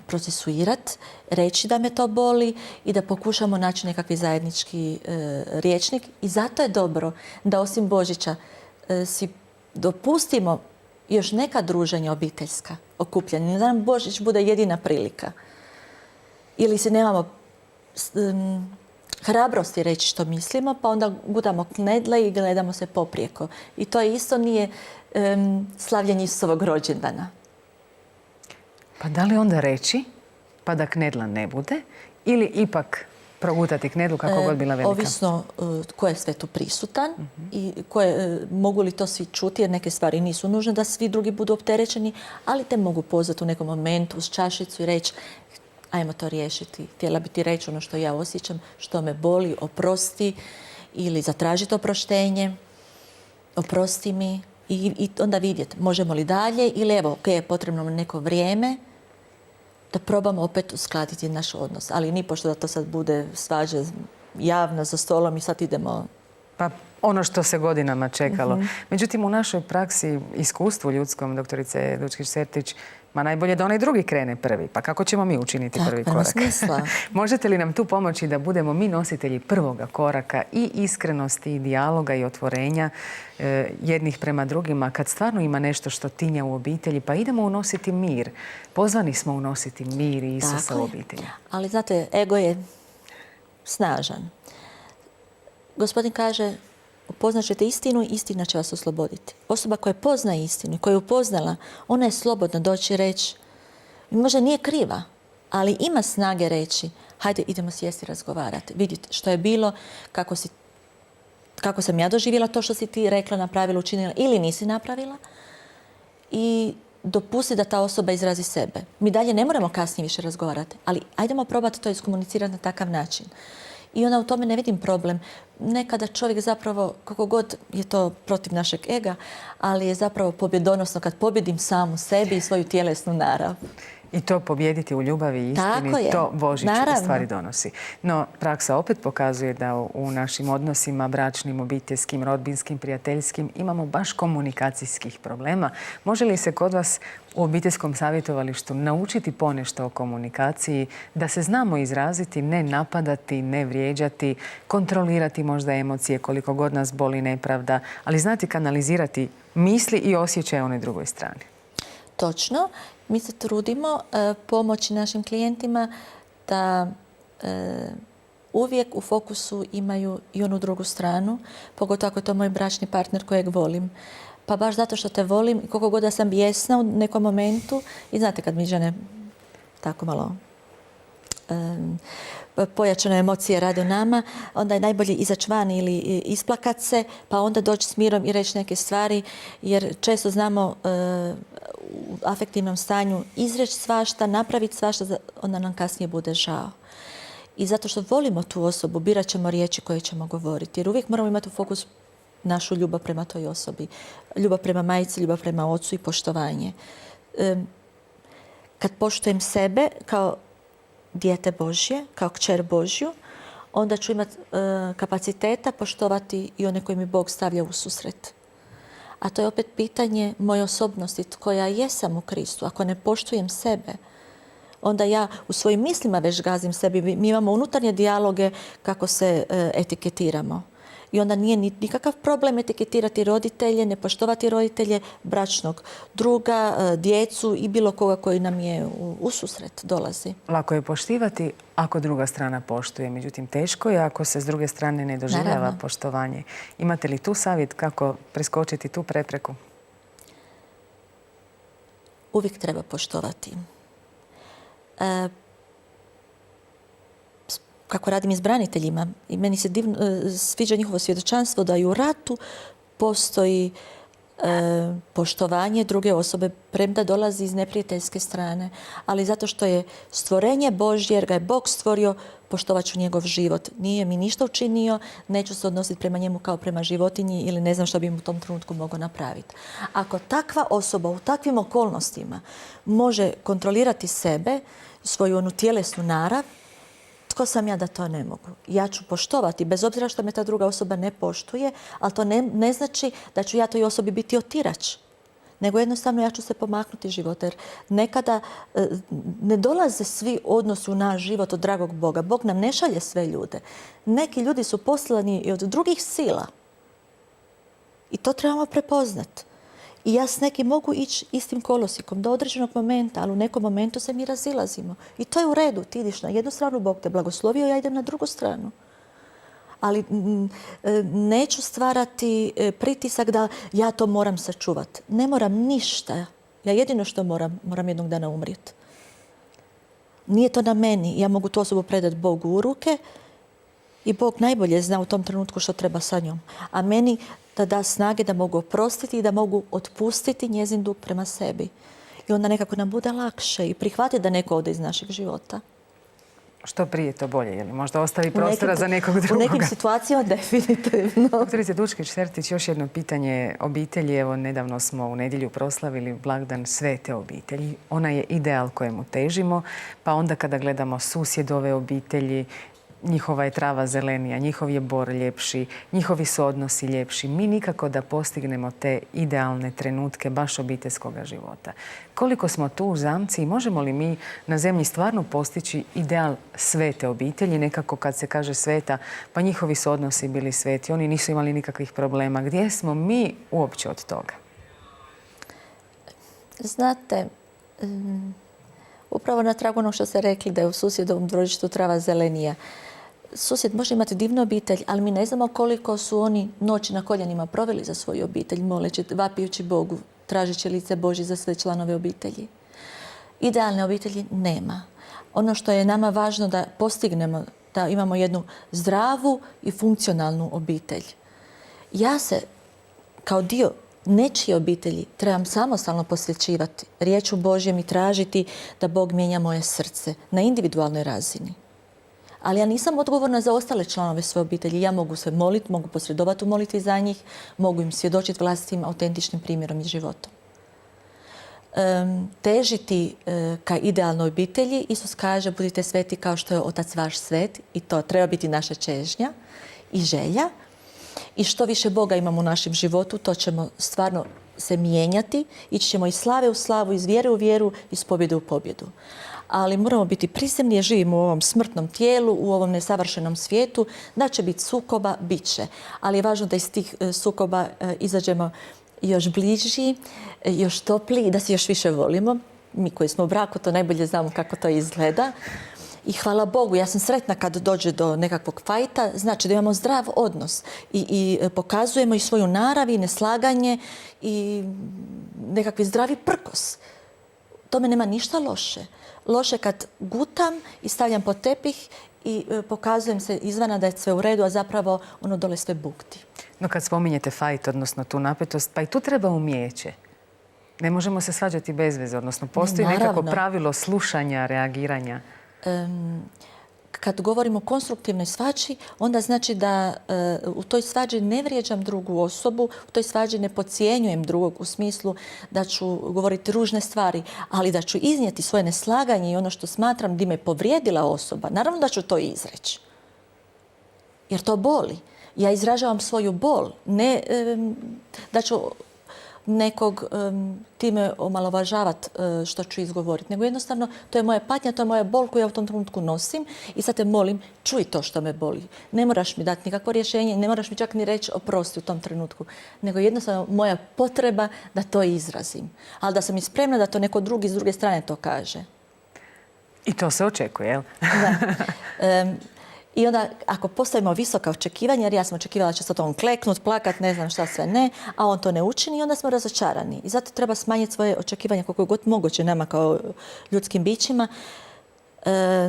procesuirati, reći da me to boli i da pokušamo naći nekakvi zajednički rječnik. I zato je dobro da osim Božića si dopustimo još neka druženja obiteljska, okupljanja. Da nam Božić bude jedina prilika. Ili si nemamo hrabrosti reći što mislimo, pa onda gutamo knedle i gledamo se poprijeko. I to isto nije slavljenje Isusovog rođendana. Pa da li onda reći, pa da knedla ne bude, ili ipak progutati knedlu kako god bila velika? Ovisno ko je sve tu prisutan i mogu li to svi čuti, jer neke stvari nisu nužne da svi drugi budu opterećeni, ali te mogu pozvati u nekom momentu uz čašicu i reći ajmo to riješiti. Htjela bi ti reći ono što ja osjećam, što me boli, oprosti ili zatražiti oproštenje, oprosti mi i onda vidjeti možemo li dalje ili evo, ok, potrebno nam neko vrijeme da probamo opet uskladiti naš odnos. Ali ni pošto da to sad bude svađa javno za stolom i sad idemo... Pa ono što se godinama čekalo. Međutim, u našoj praksi, iskustvu ljudskom, doktorice Dučkić-Sertić, ma najbolje da onaj drugi krene prvi. Pa kako ćemo mi učiniti prvi korak? Smisla. Možete li nam tu pomoći da budemo mi nositelji prvoga koraka i iskrenosti i dijaloga i otvorenja jednih prema drugima kad stvarno ima nešto što tinja u obitelji, pa idemo unositi mir. Pozvani smo unositi mir i Isusa u obitelji. Ali znate, ego je snažan. Gospodin kaže upoznat ćete istinu i istina će vas osloboditi. Osoba koja pozna istinu, koja je upoznala, ona je slobodna doći i reći, možda nije kriva, ali ima snage reći, hajde idemo sjesti i razgovarati, vidjeti što je bilo, kako sam ja doživjela to što si ti rekla, napravila, učinila ili nisi napravila i dopusti da ta osoba izrazi sebe. Mi dalje ne moramo kasnije više razgovarati, ali ajdemo probati to iskomunicirati na takav način. I onda u tome ne vidim problem. Nekada čovjek zapravo, kako god je to protiv našeg ega, ali je zapravo pobjedonosno kad pobjedim samu sebi i svoju tjelesnu narav. I to pobijediti u ljubavi i istini, to Božić u stvari donosi. No, praksa opet pokazuje da u našim odnosima, bračnim, obiteljskim, rodbinskim, prijateljskim, imamo baš komunikacijskih problema. Može li se kod vas u obiteljskom savjetovalištu naučiti ponešto o komunikaciji, da se znamo izraziti, ne napadati, ne vrijeđati, kontrolirati možda emocije koliko god nas boli nepravda, ali znati kanalizirati misli i osjećaje onoj drugoj strani? Točno. Mi se trudimo pomoći našim klijentima da uvijek u fokusu imaju i onu drugu stranu, pogotovo ako je to moj bračni partner kojeg volim. Pa baš zato što te volim, koliko god da sam bijesna u nekom momentu, i znate kad mi žene tako malo pojačane emocije rade u nama, onda je najbolje izaći van ili isplakat se, pa onda doći s mirom i reći neke stvari, jer često znamo u afektivnom stanju izreći svašta, napraviti svašta, onda nam kasnije bude žao. I zato što volimo tu osobu, birat ćemo riječi koje ćemo govoriti, jer uvijek moramo imati u fokus našu ljubav prema toj osobi. Ljubav prema majci, ljubav prema ocu i poštovanje. Kad poštujem sebe kao dijete Božje, kao kćer Božju, onda ću imati kapaciteta poštovati i one koje mi Bog stavlja u susret. A to je opet pitanje moje osobnosti, koja jesam u Kristu. Ako ne poštujem sebe, onda ja u svojim mislima već gazim sebi. Mi imamo unutarnje dijaloge kako se etiketiramo. I onda nije nikakav problem etiketirati roditelje, ne poštovati roditelje, bračnog druga, djecu i bilo koga koji nam je u susret dolazi. Lako je poštivati ako druga strana poštuje. Međutim, teško je ako se s druge strane ne doživljava poštovanje. Imate li tu savjet kako preskočiti tu prepreku? Uvijek treba poštovati. Kako radim i s braniteljima, i meni se sviđa njihovo svjedočanstvo da i u ratu postoji poštovanje druge osobe, premda dolazi iz neprijateljske strane, ali zato što je stvorenje Božje, jer ga je Bog stvorio, poštovat ću njegov život. Nije mi ništa učinio, neću se odnositi prema njemu kao prema životinji ili ne znam što bi mu u tom trenutku mogao napraviti. Ako takva osoba u takvim okolnostima može kontrolirati sebe, svoju onu tjelesnu narav, tko sam ja da to ne mogu? Ja ću poštovati, bez obzira što me ta druga osoba ne poštuje, ali to ne znači da ću ja toj osobi biti otirač. Nego jednostavno ja ću se pomaknuti života. Jer nekada ne dolaze svi odnosi u naš život od dragog Boga. Bog nam ne šalje sve ljude. Neki ljudi su poslani i od drugih sila. I to trebamo prepoznati. I ja s nekim mogu ići istim kolosikom do određenog momenta, ali u nekom momentu se mi razilazimo. I to je u redu. Ti ideš na jednu stranu, Bog te blagoslovio, ja idem na drugu stranu. Ali neću stvarati pritisak da ja to moram sačuvati. Ne moram ništa. Ja jedino što moram jednog dana umrijeti. Nije to na meni. Ja mogu tu osobu predati Bogu u ruke i Bog najbolje zna u tom trenutku što treba sa njom. A meni da snage da mogu oprostiti i da mogu otpustiti njezin dug prema sebi. I onda nekako nam bude lakše i prihvatiti da neko ode iz našeg života. Što prije to bolje, je li možda ostavi prostora za nekog drugoga? U nekim situacijama definitivno. Doktorice Dučkić-Sertić, još jedno pitanje obitelji. Evo, nedavno smo u nedjelju proslavili blagdan Svete obitelji. Ona je ideal kojemu težimo, pa onda kada gledamo susjedove obitelji, njihova je trava zelenija, njihov je bor ljepši, njihovi su odnosi ljepši. Mi nikako da postignemo te idealne trenutke baš obiteljskoga života. Koliko smo tu u zamci i možemo li mi na zemlji stvarno postići ideal svete obitelji? Nekako kad se kaže sveta, pa njihovi su odnosi bili sveti, oni nisu imali nikakvih problema. Gdje smo mi uopće od toga? Znate, upravo na tragu onog što ste rekli da je u susjedovom dvorištu trava zelenija. susjed može imati divnu obitelj, ali mi ne znamo koliko su oni noći na koljenima proveli za svoju obitelj, moleći, vapijući Bogu, tražeći lice Božje za sve članove obitelji. Idealne obitelji nema. Ono što je nama važno da postignemo, da imamo jednu zdravu i funkcionalnu obitelj. Ja se kao dio nečije obitelji trebam samostalno posvećivati riječu Božjem i tražiti da Bog mijenja moje srce na individualnoj razini. Ali ja nisam odgovorna za ostale članove svoje obitelji. Ja mogu se moliti, mogu posredovati u molitvi za njih, mogu im svjedočiti vlastitim autentičnim primjerom i životom. Težiti ka idealnoj obitelji, Isus kaže budite sveti kao što je Otac vaš svet i to treba biti naša čežnja i želja. I što više Boga imamo u našem životu, to ćemo stvarno se mijenjati, ići ćemo iz slave u slavu, iz vjere u vjeru, iz pobjede u pobjedu. Ali moramo biti prisebni jer živimo u ovom smrtnom tijelu, u ovom nesavršenom svijetu, da će biti sukoba, bit će. Ali je važno da iz tih sukoba izađemo još bliži, još topliji i da se još više volimo. Mi koji smo u braku to najbolje znamo kako to izgleda. I hvala Bogu, ja sam sretna kad dođe do nekakvog fajta, znači da imamo zdrav odnos i pokazujemo i svoju narav i neslaganje i nekakvi zdravi prkos. Tome nema ništa loše. Loše kad gutam i stavljam pod tepih i pokazujem se izvana da je sve u redu, a zapravo ono dole sve bukti. No kad spominjete fajt, odnosno tu napetost, pa i tu treba umijeće. Ne možemo se svađati bez veze, odnosno postoji nekako pravilo slušanja, reagiranja. Kad govorimo o konstruktivnoj svađi, onda znači da u toj svađi ne vrijeđam drugu osobu, u toj svađi ne podcjenjujem drugog u smislu da ću govoriti ružne stvari, ali da ću iznijeti svoje neslaganje i ono što smatram da me povrijedila osoba. Naravno da ću to izreći. Jer to boli. Ja izražavam svoju bol. Ne da ću nekog time omalovažavati što ću izgovoriti, nego jednostavno to je moja patnja, to je moja bol koju ja u tom trenutku nosim i sad te molim, čuj to što me boli. Ne moraš mi dati nikakvo rješenje, ne moraš mi čak ni reći oprosti u tom trenutku, nego jednostavno moja potreba da to izrazim. Ali da sam i spremna da to neko drugi s druge strane to kaže. I to se očekuje, jel? Da. I onda ako postavimo visoka očekivanja, jer ja sam očekivala da će se on kleknut, plakat, ne znam šta sve ne, a on to ne učini, onda smo razočarani. I zato treba smanjiti svoje očekivanja koliko god moguće nama kao ljudskim bićima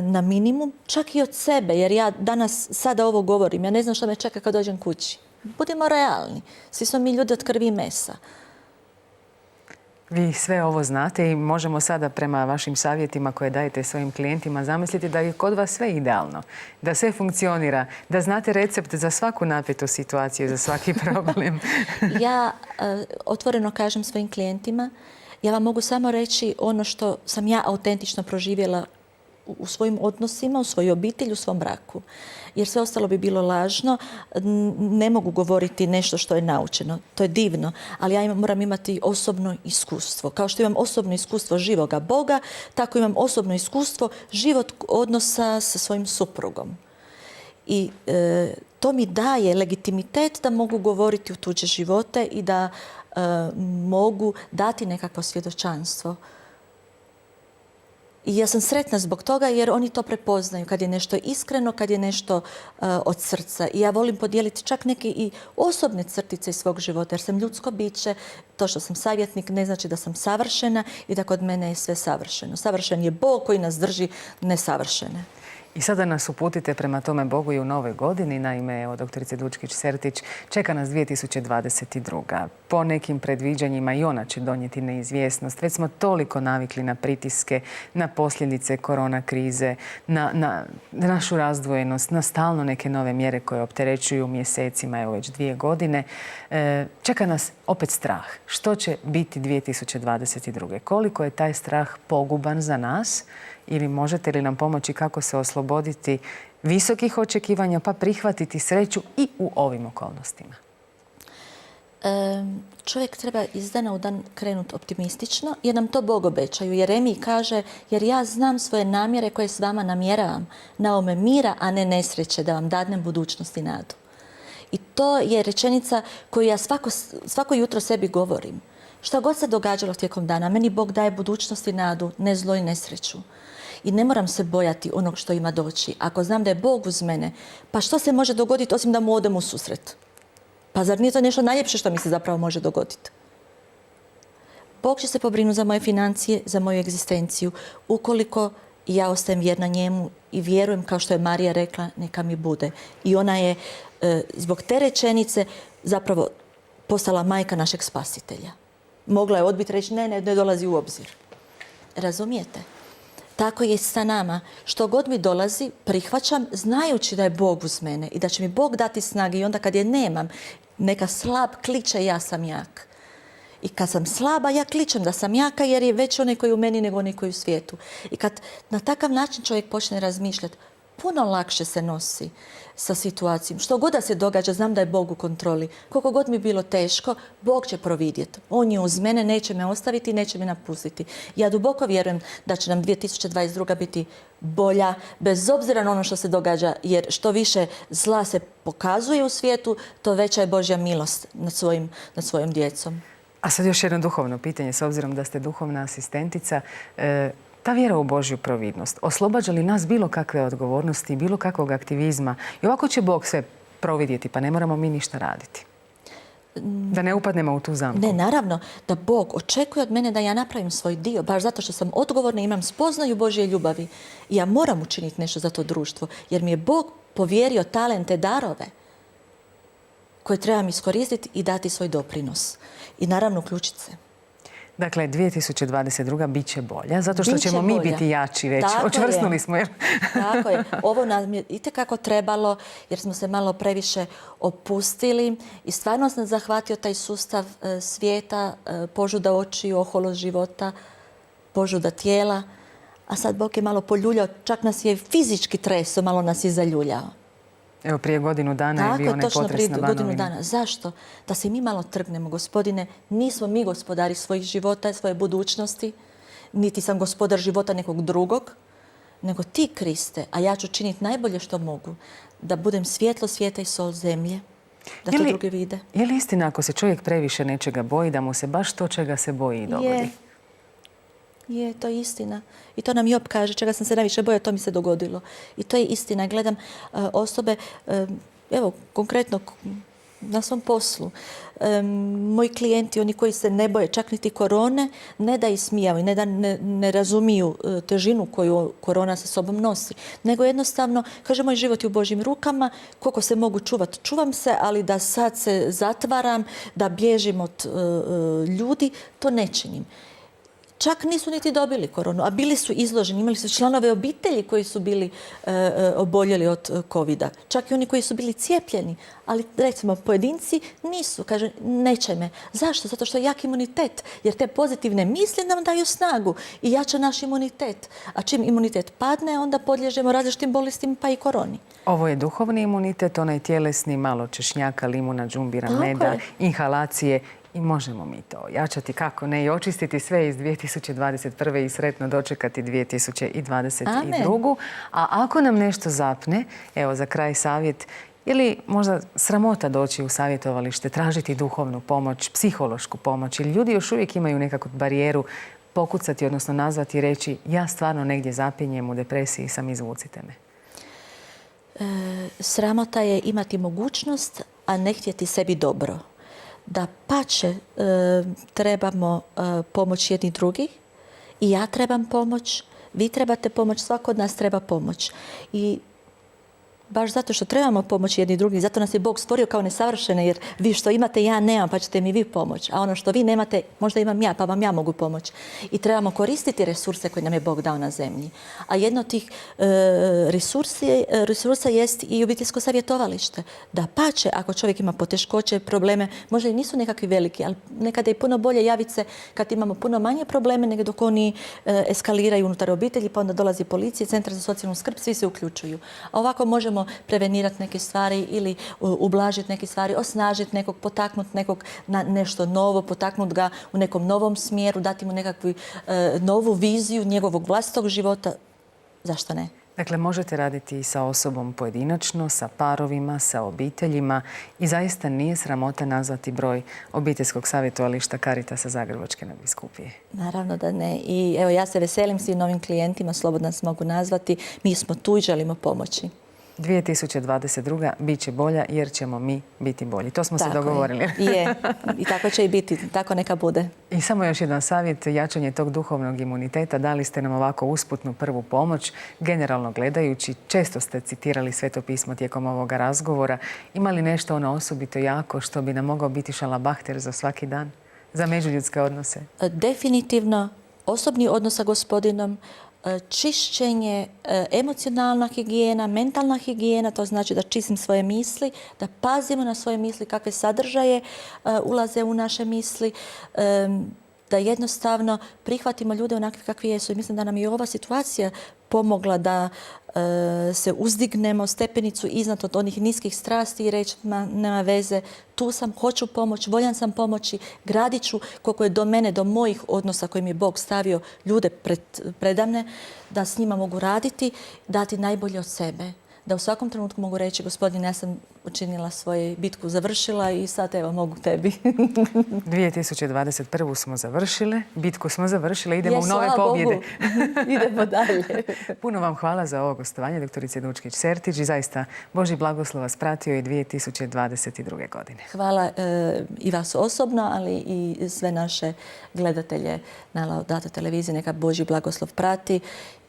na minimum, čak i od sebe, jer ja danas sada ovo govorim, ja ne znam što me čeka kad dođem kući. Budimo realni, svi smo mi ljudi od krvi i mesa. Vi sve ovo znate i možemo sada prema vašim savjetima koje dajete svojim klijentima zamisliti da je kod vas sve idealno, da sve funkcionira, da znate recept za svaku napetu situaciju, za svaki problem. Ja otvoreno kažem svojim klijentima, ja vam mogu samo reći ono što sam ja autentično proživjela u svojim odnosima, u svojoj obitelji, u svom braku. Jer sve ostalo bi bilo lažno. Ne mogu govoriti nešto što je naučeno. To je divno, ali ja moram imati osobno iskustvo. Kao što imam osobno iskustvo živoga Boga, tako imam osobno iskustvo život odnosa sa svojim suprugom. I to mi daje legitimitet da mogu govoriti u tuđe živote i da mogu dati nekakvo svjedočanstvo. I ja sam sretna zbog toga jer oni to prepoznaju kad je nešto iskreno, kad je nešto od srca. I ja volim podijeliti čak neke i osobne crtice iz svog života jer sam ljudsko biće. To što sam savjetnik ne znači da sam savršena i da kod mene je sve savršeno. Savršen je Bog koji nas drži nesavršene. I sada nas uputite prema tome Bogu i u novoj godini. Naime, evo, doktorice Dučkić-Sertić, čeka nas 2022. Po nekim predviđanjima i ona će donijeti neizvjesnost. Već smo toliko navikli na pritiske, na posljedice korona krize, na našu razdvojenost, na stalno neke nove mjere koje opterećuju mjesecima, evo već 2 godine. Čeka nas opet strah. Što će biti 2022. Koliko je taj strah poguban za nas? Ili možete li nam pomoći kako se osloboditi visokih očekivanja pa prihvatiti sreću i u ovim okolnostima? Čovjek treba iz dana u dan krenuti optimistično jer nam to Bog obećaju. Jeremij kaže, jer ja znam svoje namjere koje s vama namjeravam, na ome mira, a ne nesreće, da vam dadnem budućnost i nadu. I to je rečenica koju ja svako jutro sebi govorim. Šta god se događalo tijekom dana, meni Bog daje budućnost i nadu, ne zlo i nesreću. i ne moram se bojati onog što ima doći. Ako znam da je Bog uz mene, pa što se može dogoditi osim da mu odem u susret? Pa zar nije to nešto najljepše što mi se zapravo može dogoditi? Bog će se pobrinuti za moje financije, za moju egzistenciju, ukoliko ja ostajem vjerna njemu i vjerujem, kao što je Marija rekla, neka mi bude. I ona je zbog te rečenice zapravo postala majka našeg spasitelja. Mogla je odbiti reći ne dolazi u obzir. Razumijete? Tako je sa nama. Što god mi dolazi, prihvaćam znajući da je Bog uz mene i da će mi Bog dati snage i onda kad je nemam, neka slab kliče ja sam jak. I kad sam slaba, ja kličem da sam jaka jer je već onaj koji je u meni nego onaj koji je u svijetu. I kad na takav način čovjek počne razmišljati, puno lakše se nosi sa situacijom. Što god da se događa, znam da je Bog u kontroli. Koliko god mi bilo teško, Bog će providjeti. On je uz mene, neće me ostaviti, neće me napustiti. Ja duboko vjerujem da će nam 2022. biti bolja, bez obzira na ono što se događa, jer što više zla se pokazuje u svijetu, to veća je Božja milost nad svojom djecom. A sad još jedno duhovno pitanje, s obzirom da ste duhovna asistentica. Ta vjera u Božju providnost oslobađa li nas bilo kakve odgovornosti, bilo kakvog aktivizma? I ovako će Bog sve providjeti, pa ne moramo mi ništa raditi. Da ne upadnemo u tu zamku. Ne, naravno da Bog očekuje od mene da ja napravim svoj dio, baš zato što sam odgovorna i imam spoznaju Božje ljubavi. I ja moram učiniti nešto za to društvo, jer mi je Bog povjerio talente, darove koje trebam iskoristiti i dati svoj doprinos. I naravno uključiti se. Dakle, 2022. bit će bolja, zato što ćemo mi biti jači već. Očvrsnuli smo. Tako je. Ovo nam je itekako trebalo, jer smo se malo previše opustili i stvarno nas zahvatio taj sustav svijeta, požuda očiju, oholost života, požuda tijela. A sad Bog je malo poljuljao, čak nas je fizički treso, malo nas je zaljuljao. Evo, prije godinu dana je bio onaj potres na Banovini. Tako je, točno prije godinu dana. Zašto? Da se mi malo trgnemo, Gospodine. Nismo mi gospodari svojih života, svoje budućnosti, niti sam gospodar života nekog drugog, nego ti, Kriste, a ja ću činiti najbolje što mogu, da budem svjetlo svijeta i sol zemlje, da to drugi vide. Je li istina ako se čovjek previše nečega boji, da mu se baš to čega se boji dogodi? Je, to je istina. I to nam Job kaže, čega sam se najviše bojao, to mi se dogodilo. I to je istina. Gledam osobe, evo, konkretno na svom poslu. Moji klijenti, oni koji se ne boje čak niti korone, ne da ismijavaju, ne da ne razumiju težinu koju korona sa sobom nosi, nego jednostavno, kaže, moj život je u Božjim rukama, koliko se mogu čuvati, čuvam se, ali da sad se zatvaram, da bježim od ljudi, to ne činim. Čak nisu niti dobili koronu, a bili su izloženi. Imali su članove obitelji koji su bili oboljeli od covida. Čak i oni koji su bili cijepljeni. Ali recimo pojedinci nisu. Kaže, neće me. Zašto? Zato što je jak imunitet. Jer te pozitivne misli nam daju snagu i jača naš imunitet. A čim imunitet padne, onda podliježemo različitim bolestima pa i koroni. Ovo je duhovni imunitet, onaj tjelesni, malo češnjaka, limuna, džumbira, meda, inhalacije. I možemo mi to jačati, kako ne, i očistiti sve iz 2021. i sretno dočekati 2022. Amen. A ako nam nešto zapne, evo za kraj savjet, je li možda sramota doći u savjetovalište, tražiti duhovnu pomoć, psihološku pomoć, ili ljudi još uvijek imaju nekakvu barijeru pokucati, odnosno nazvati i reći ja stvarno negdje zapinjem, u depresiji sam, izvucite me? Sramota je imati mogućnost, a ne htjeti sebi dobro. Da pače trebamo pomoć jedni drugih i ja trebam pomoć, vi trebate pomoć, svako od nas treba pomoć. I baš zato što trebamo pomoć jedni drugi, zato nas je Bog stvorio kao nesavršene, jer vi što imate ja nemam, pa ćete mi vi pomoć. A ono što vi nemate, možda imam ja, pa vam ja mogu pomoć. I trebamo koristiti resurse koje nam je Bog dao na zemlji. A jedno od tih resursa jest i obiteljsko savjetovalište. Da pače, ako čovjek ima poteškoće, probleme, možda i nisu nekakvi veliki, ali nekada je puno bolje javiti se kad imamo puno manje probleme nego dok oni eskaliraju unutar obitelji, pa onda dolazi policija, centar za socijalnu skrb, svi se uključuju. A ovako možemo prevenirati neke stvari ili ublažiti neke stvari, osnažiti nekog, potaknuti nekog na nešto novo, potaknuti ga u nekom novom smjeru, dati mu nekakvu novu viziju njegovog vlastitog života. Zašto ne? Dakle, možete raditi i sa osobom pojedinačno, sa parovima, sa obiteljima i zaista nije sramota nazvati broj obiteljskog savjetovališta Caritasa Zagrebačke nadbiskupije. Naravno da ne. I evo, ja se veselim svim novim klijentima, slobodno nas mogu nazvati. Mi smo tu i želimo pomoći. 2022. bit će bolja jer ćemo mi biti bolji. To smo se dogovorili. Je. I tako će i biti. Tako neka bude. I samo još jedan savjet, jačanje tog duhovnog imuniteta. Dali ste nam ovako usputnu prvu pomoć. Generalno gledajući, često ste citirali Sveto pismo tijekom ovoga razgovora. Ima li nešto ono osobito jako što bi nam mogao biti šalabahter za svaki dan? Za međuljudske odnose? Definitivno osobni odnos sa Gospodinom, čišćenje, emocionalna higijena, mentalna higijena, to znači da čistim svoje misli, da pazimo na svoje misli, kakve sadržaje ulaze u naše misli, da jednostavno prihvatimo ljude onakvi kakvi jesu. I mislim da nam je ova situacija pomogla da se uzdignemo stepenicu iznad od onih niskih strasti i reći nema veze, tu sam, hoću pomoć, voljan sam pomoći, gradit ću koliko je do mene, do mojih odnosa koje mi je Bog stavio ljude predamne, da s njima mogu raditi, dati najbolje od sebe. Da u svakom trenutku mogu reći, Gospodine, ja sam učinila svoju bitku, završila i sad evo mogu tebi. 2021. smo završile, bitku smo završile, idemo u nove pobjede. Idemo dalje. Puno vam hvala za ovo gostovanje, doktorice Dučkić-Sertić, i zaista Božji blagoslov vas pratio i 2022. godine. Hvala i vas osobno, ali i sve naše gledatelje na Laudato televiziji. Neka Božji blagoslov prati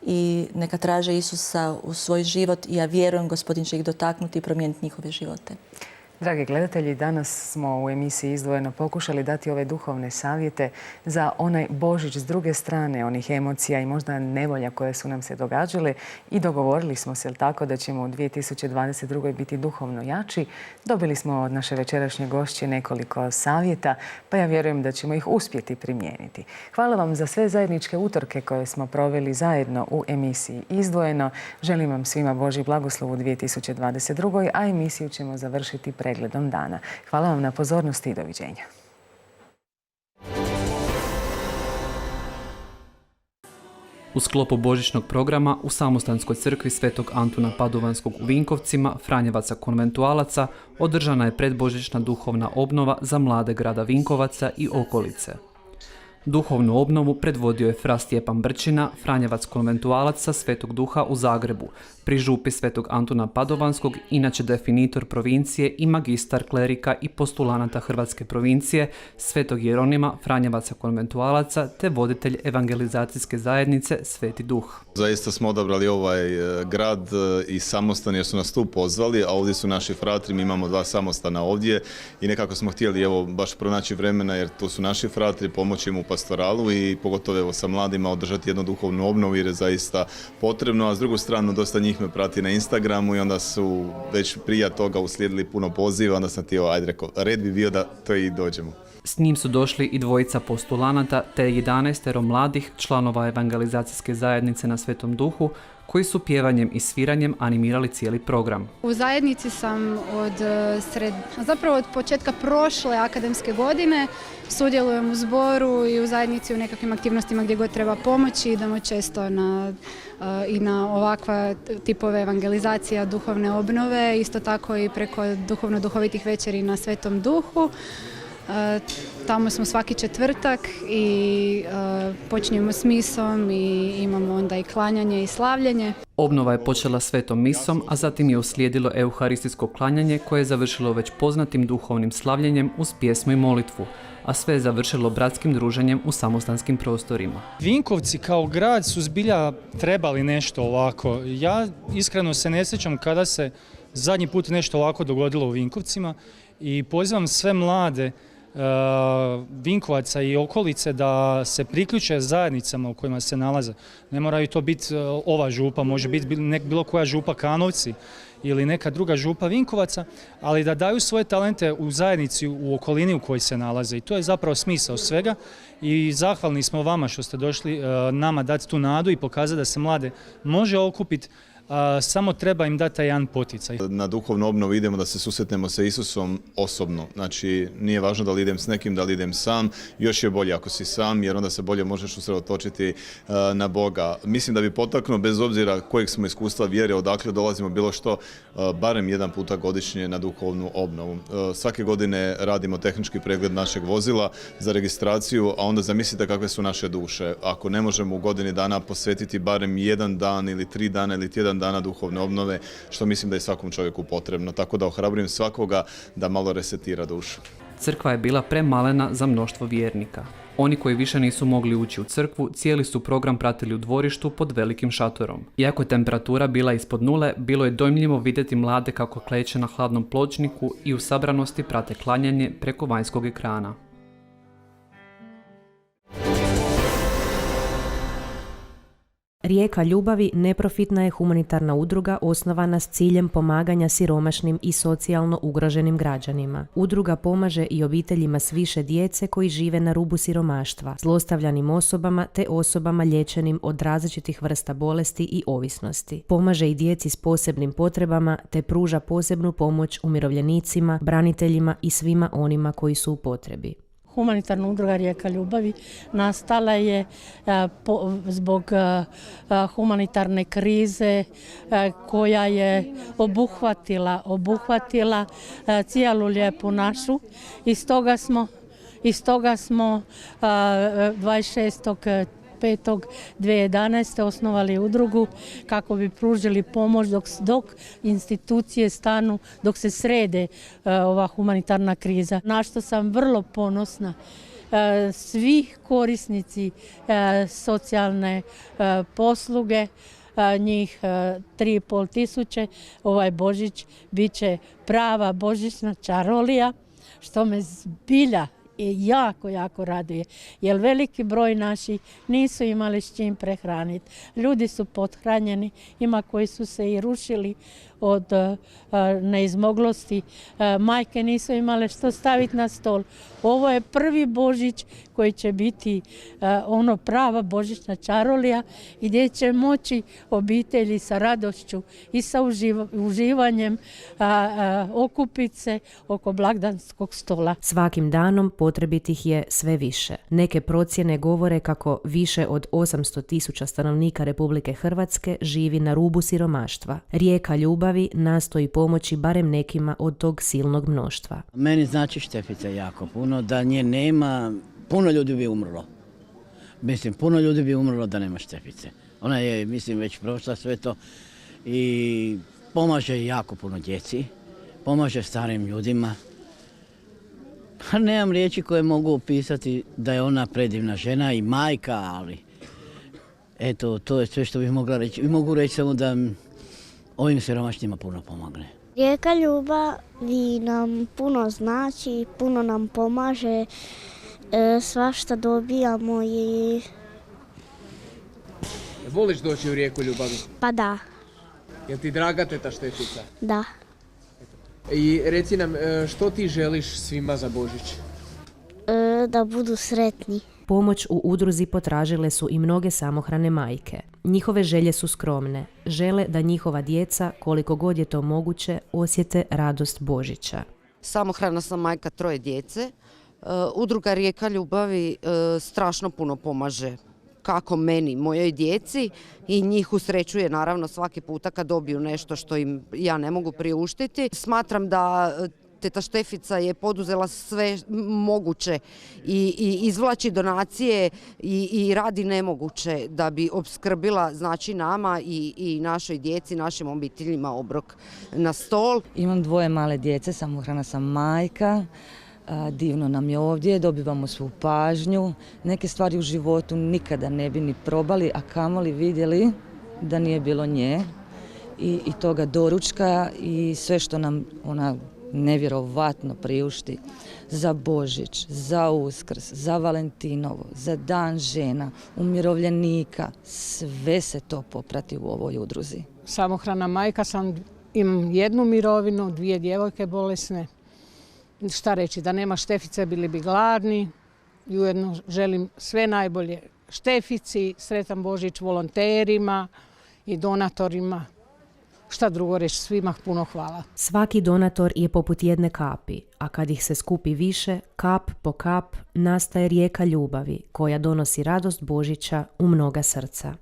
i neka traže Isusa u svoj život i ja vjerujem Gospodin će ih dotaknuti i promijeniti njihove živote. Dragi gledatelji, danas smo u emisiji Izdvojeno pokušali dati ove duhovne savjete za onaj Božić s druge strane, onih emocija i možda nevolja koje su nam se događale, i dogovorili smo se tako da ćemo u 2022. biti duhovno jači. Dobili smo od naše večerašnje gošće nekoliko savjeta, pa ja vjerujem da ćemo ih uspjeti primijeniti. Hvala vam za sve zajedničke utorke koje smo proveli zajedno u emisiji Izdvojeno. Želim vam svima Božji blagoslov u 2022. a emisiju ćemo završiti pregledom dana. Hvala vam na pozornosti i doviđenja. U sklopu božićnog programa u Samostanskoj crkvi Svetog Antuna Padovanskog u Vinkovcima, Franjevaca konventualaca, održana je predbožićna duhovna obnova za mlade grada Vinkovaca i okolice. Duhovnu obnovu predvodio je fra Stjepan Brčina, Franjevac konventualac sa Svetog Duha u Zagrebu, pri župi Svetog Antuna Padovanskog, inače definitor provincije i magistar klerika i postulanata Hrvatske provincije, Svetog Jeronima, Franjevaca konventualaca, te voditelj evangelizacijske zajednice Sveti Duh. Zaista smo odabrali ovaj grad i samostan jer su nas tu pozvali, a ovdje su naši fratri, mi imamo 2 samostana ovdje i nekako smo htjeli baš pronaći vremena jer tu su naši fratri, pomoći im u pastoralu i pogotovo sa mladima održati jednu duhovnu obnovu jer je zaista potrebno, a s drugu stranu dosta njih me prati na Instagramu i onda su već prije toga uslijedili puno poziva, onda sam rekao, red bi bio da to i dođemo. S njim su došli i 2 postulanata te 11 mladih članova evangelizacijske zajednice na Svetom Duhu koji su pjevanjem i sviranjem animirali cijeli program. U zajednici sam od početka prošle akademske godine, sudjelujem u zboru i u zajednici u nekakvim aktivnostima gdje god treba pomoći. Idemo često i na ovakva tipove evangelizacija, duhovne obnove, isto tako i preko duhovno-duhovitih večeri na Svetom Duhu. Tamo smo svaki četvrtak i počinjemo s misom i imamo onda i klanjanje i slavljenje. Obnova je počela svetom misom, a zatim je uslijedilo euharistijsko klanjanje koje je završilo već poznatim duhovnim slavljenjem uz pjesmu i molitvu, a sve je završilo bratskim druženjem u samostanskim prostorima. Vinkovci kao grad su zbilja trebali nešto ovako. Ja iskreno se ne sjećam kada se zadnji put nešto ovako dogodilo u Vinkovcima i pozivam sve mlade Vinkovaca i okolice da se priključe zajednicama u kojima se nalaze. Ne moraju to biti ova župa, može biti bilo koja župa Kanovci ili neka druga župa Vinkovaca, ali da daju svoje talente u zajednici u okolini u kojoj se nalaze. I to je zapravo smisao svega i zahvalni smo vama što ste došli nama dati tu nadu i pokazati da se mlade može okupiti samo treba im dati taj jedan poticaj. Na duhovnu obnovu idemo da se susretnemo sa Isusom osobno. Znači, nije važno da li idem s nekim, da li idem sam. Još je bolje ako si sam, jer onda se bolje možeš usredotočiti na Boga. Mislim da bi potaknuo, bez obzira kojeg smo iskustva vjere, odakle dolazimo, bilo što, barem jedan puta godišnje na duhovnu obnovu. Svake godine radimo tehnički pregled našeg vozila za registraciju, a onda zamislite kakve su naše duše. Ako ne možemo u godini dana posvetiti barem jedan dan ili 3 dana ili tjedan dana duhovne obnove, što mislim da je svakom čovjeku potrebno. Tako da ohrabrujem svakoga da malo resetira dušu. Crkva je bila premalena za mnoštvo vjernika. Oni koji više nisu mogli ući u crkvu, cijeli su program pratili u dvorištu pod velikim šatorom. Iako je temperatura bila ispod nule, bilo je dojmljivo vidjeti mlade kako kleče na hladnom pločniku i u sabranosti prate klanjanje preko vanjskog ekrana. Rijeka ljubavi neprofitna je humanitarna udruga osnovana s ciljem pomaganja siromašnim i socijalno ugroženim građanima. Udruga pomaže i obiteljima s više djece koji žive na rubu siromaštva, zlostavljanim osobama te osobama liječenim od različitih vrsta bolesti i ovisnosti. Pomaže i djeci s posebnim potrebama te pruža posebnu pomoć umirovljenicima, braniteljima i svima onima koji su u potrebi. Humanitarna udruga Rijeka ljubavi nastala je zbog humanitarne krize koja je obuhvatila cijelu lijepu našu i stoga smo 26.5.2011. osnovali udrugu kako bi pružili pomoć dok institucije stanu, dok se srede ova humanitarna kriza. Na što sam vrlo ponosna, svi korisnici socijalne posluge, njih 3.500, ovaj Božić bit će prava božićna čarolija, što me zbilja i jako raduje, jer veliki broj naših nisu imali s čim prehraniti. Ljudi su pothranjeni, ima koji su se i rušili od neizmoglosti. Majke nisu imale što staviti na stol. Ovo je prvi Božić koji će biti ono prava božićna čarolija i gdje će moći obitelji sa radošću i sa uživanjem okupiti se oko blagdanskog stola. Svakim danom potrebitih je sve više. Neke procjene govore kako više od 800.000 stanovnika Republike Hrvatske živi na rubu siromaštva. Rijeka ljubavi nastoji pomoći barem nekima od tog silnog mnoštva. Meni znači Štefica jako puno, da nje nema, puno ljudi bi umrlo. Mislim, puno ljudi bi umrlo da nema Štefice. Ona je, mislim, već prošla sve to i pomaže jako puno djeci, pomaže starim ljudima. Nemam riječi koje mogu opisati da je ona predivna žena i majka, ali eto, to je sve što bih mogla reći. I mogu reći samo da ovim siromašnjima puno pomogne. Rijeka ljubavi nam puno znači, puno nam pomaže, svašta dobijamo i... Voliš doći u Rijeku ljubavi? Pa da. Jel ti draga teta Štefica? Da. I reci nam, što ti želiš svima za Božić? Da budu sretni. Pomoć u udruzi potražile su i mnoge samohrane majke. Njihove želje su skromne. Žele da njihova djeca, koliko god je to moguće, osjete radost Božića. Samohrana sam majka 3 djece. Udruga Rijeka ljubavi strašno puno pomaže. Kako meni, mojoj djeci, i njih usrećuje naravno svaki puta kad dobiju nešto što im ja ne mogu priuštiti. Smatram da teta Štefica je poduzela sve moguće i izvlači donacije i radi nemoguće da bi opskrbila, znači, nama i našoj djeci, našim obiteljima obrok na stol. Imam 2 male djece, samohrana sam majka. Divno nam je ovdje, dobivamo svu pažnju. Neke stvari u životu nikada ne bi ni probali, a kamoli vidjeli da nije bilo nje i toga doručka i sve što nam ona nevjerovatno priušti za Božić, za Uskrs, za Valentinovo, za Dan žena, umirovljenika. Sve se to poprati u ovoj udruzi. Samohrana majka sam, imam 1 mirovinu, 2 djevojke bolesne. Šta reći, da nema Štefice bili bi gladni i ujedno želim sve najbolje Štefici, sretan Božić volonterima i donatorima šta drugo reći, svima puno hvala. Svaki donator je poput jedne kapi, a kad ih se skupi više, kap po kap, nastaje rijeka ljubavi koja donosi radost Božića u mnoga srca.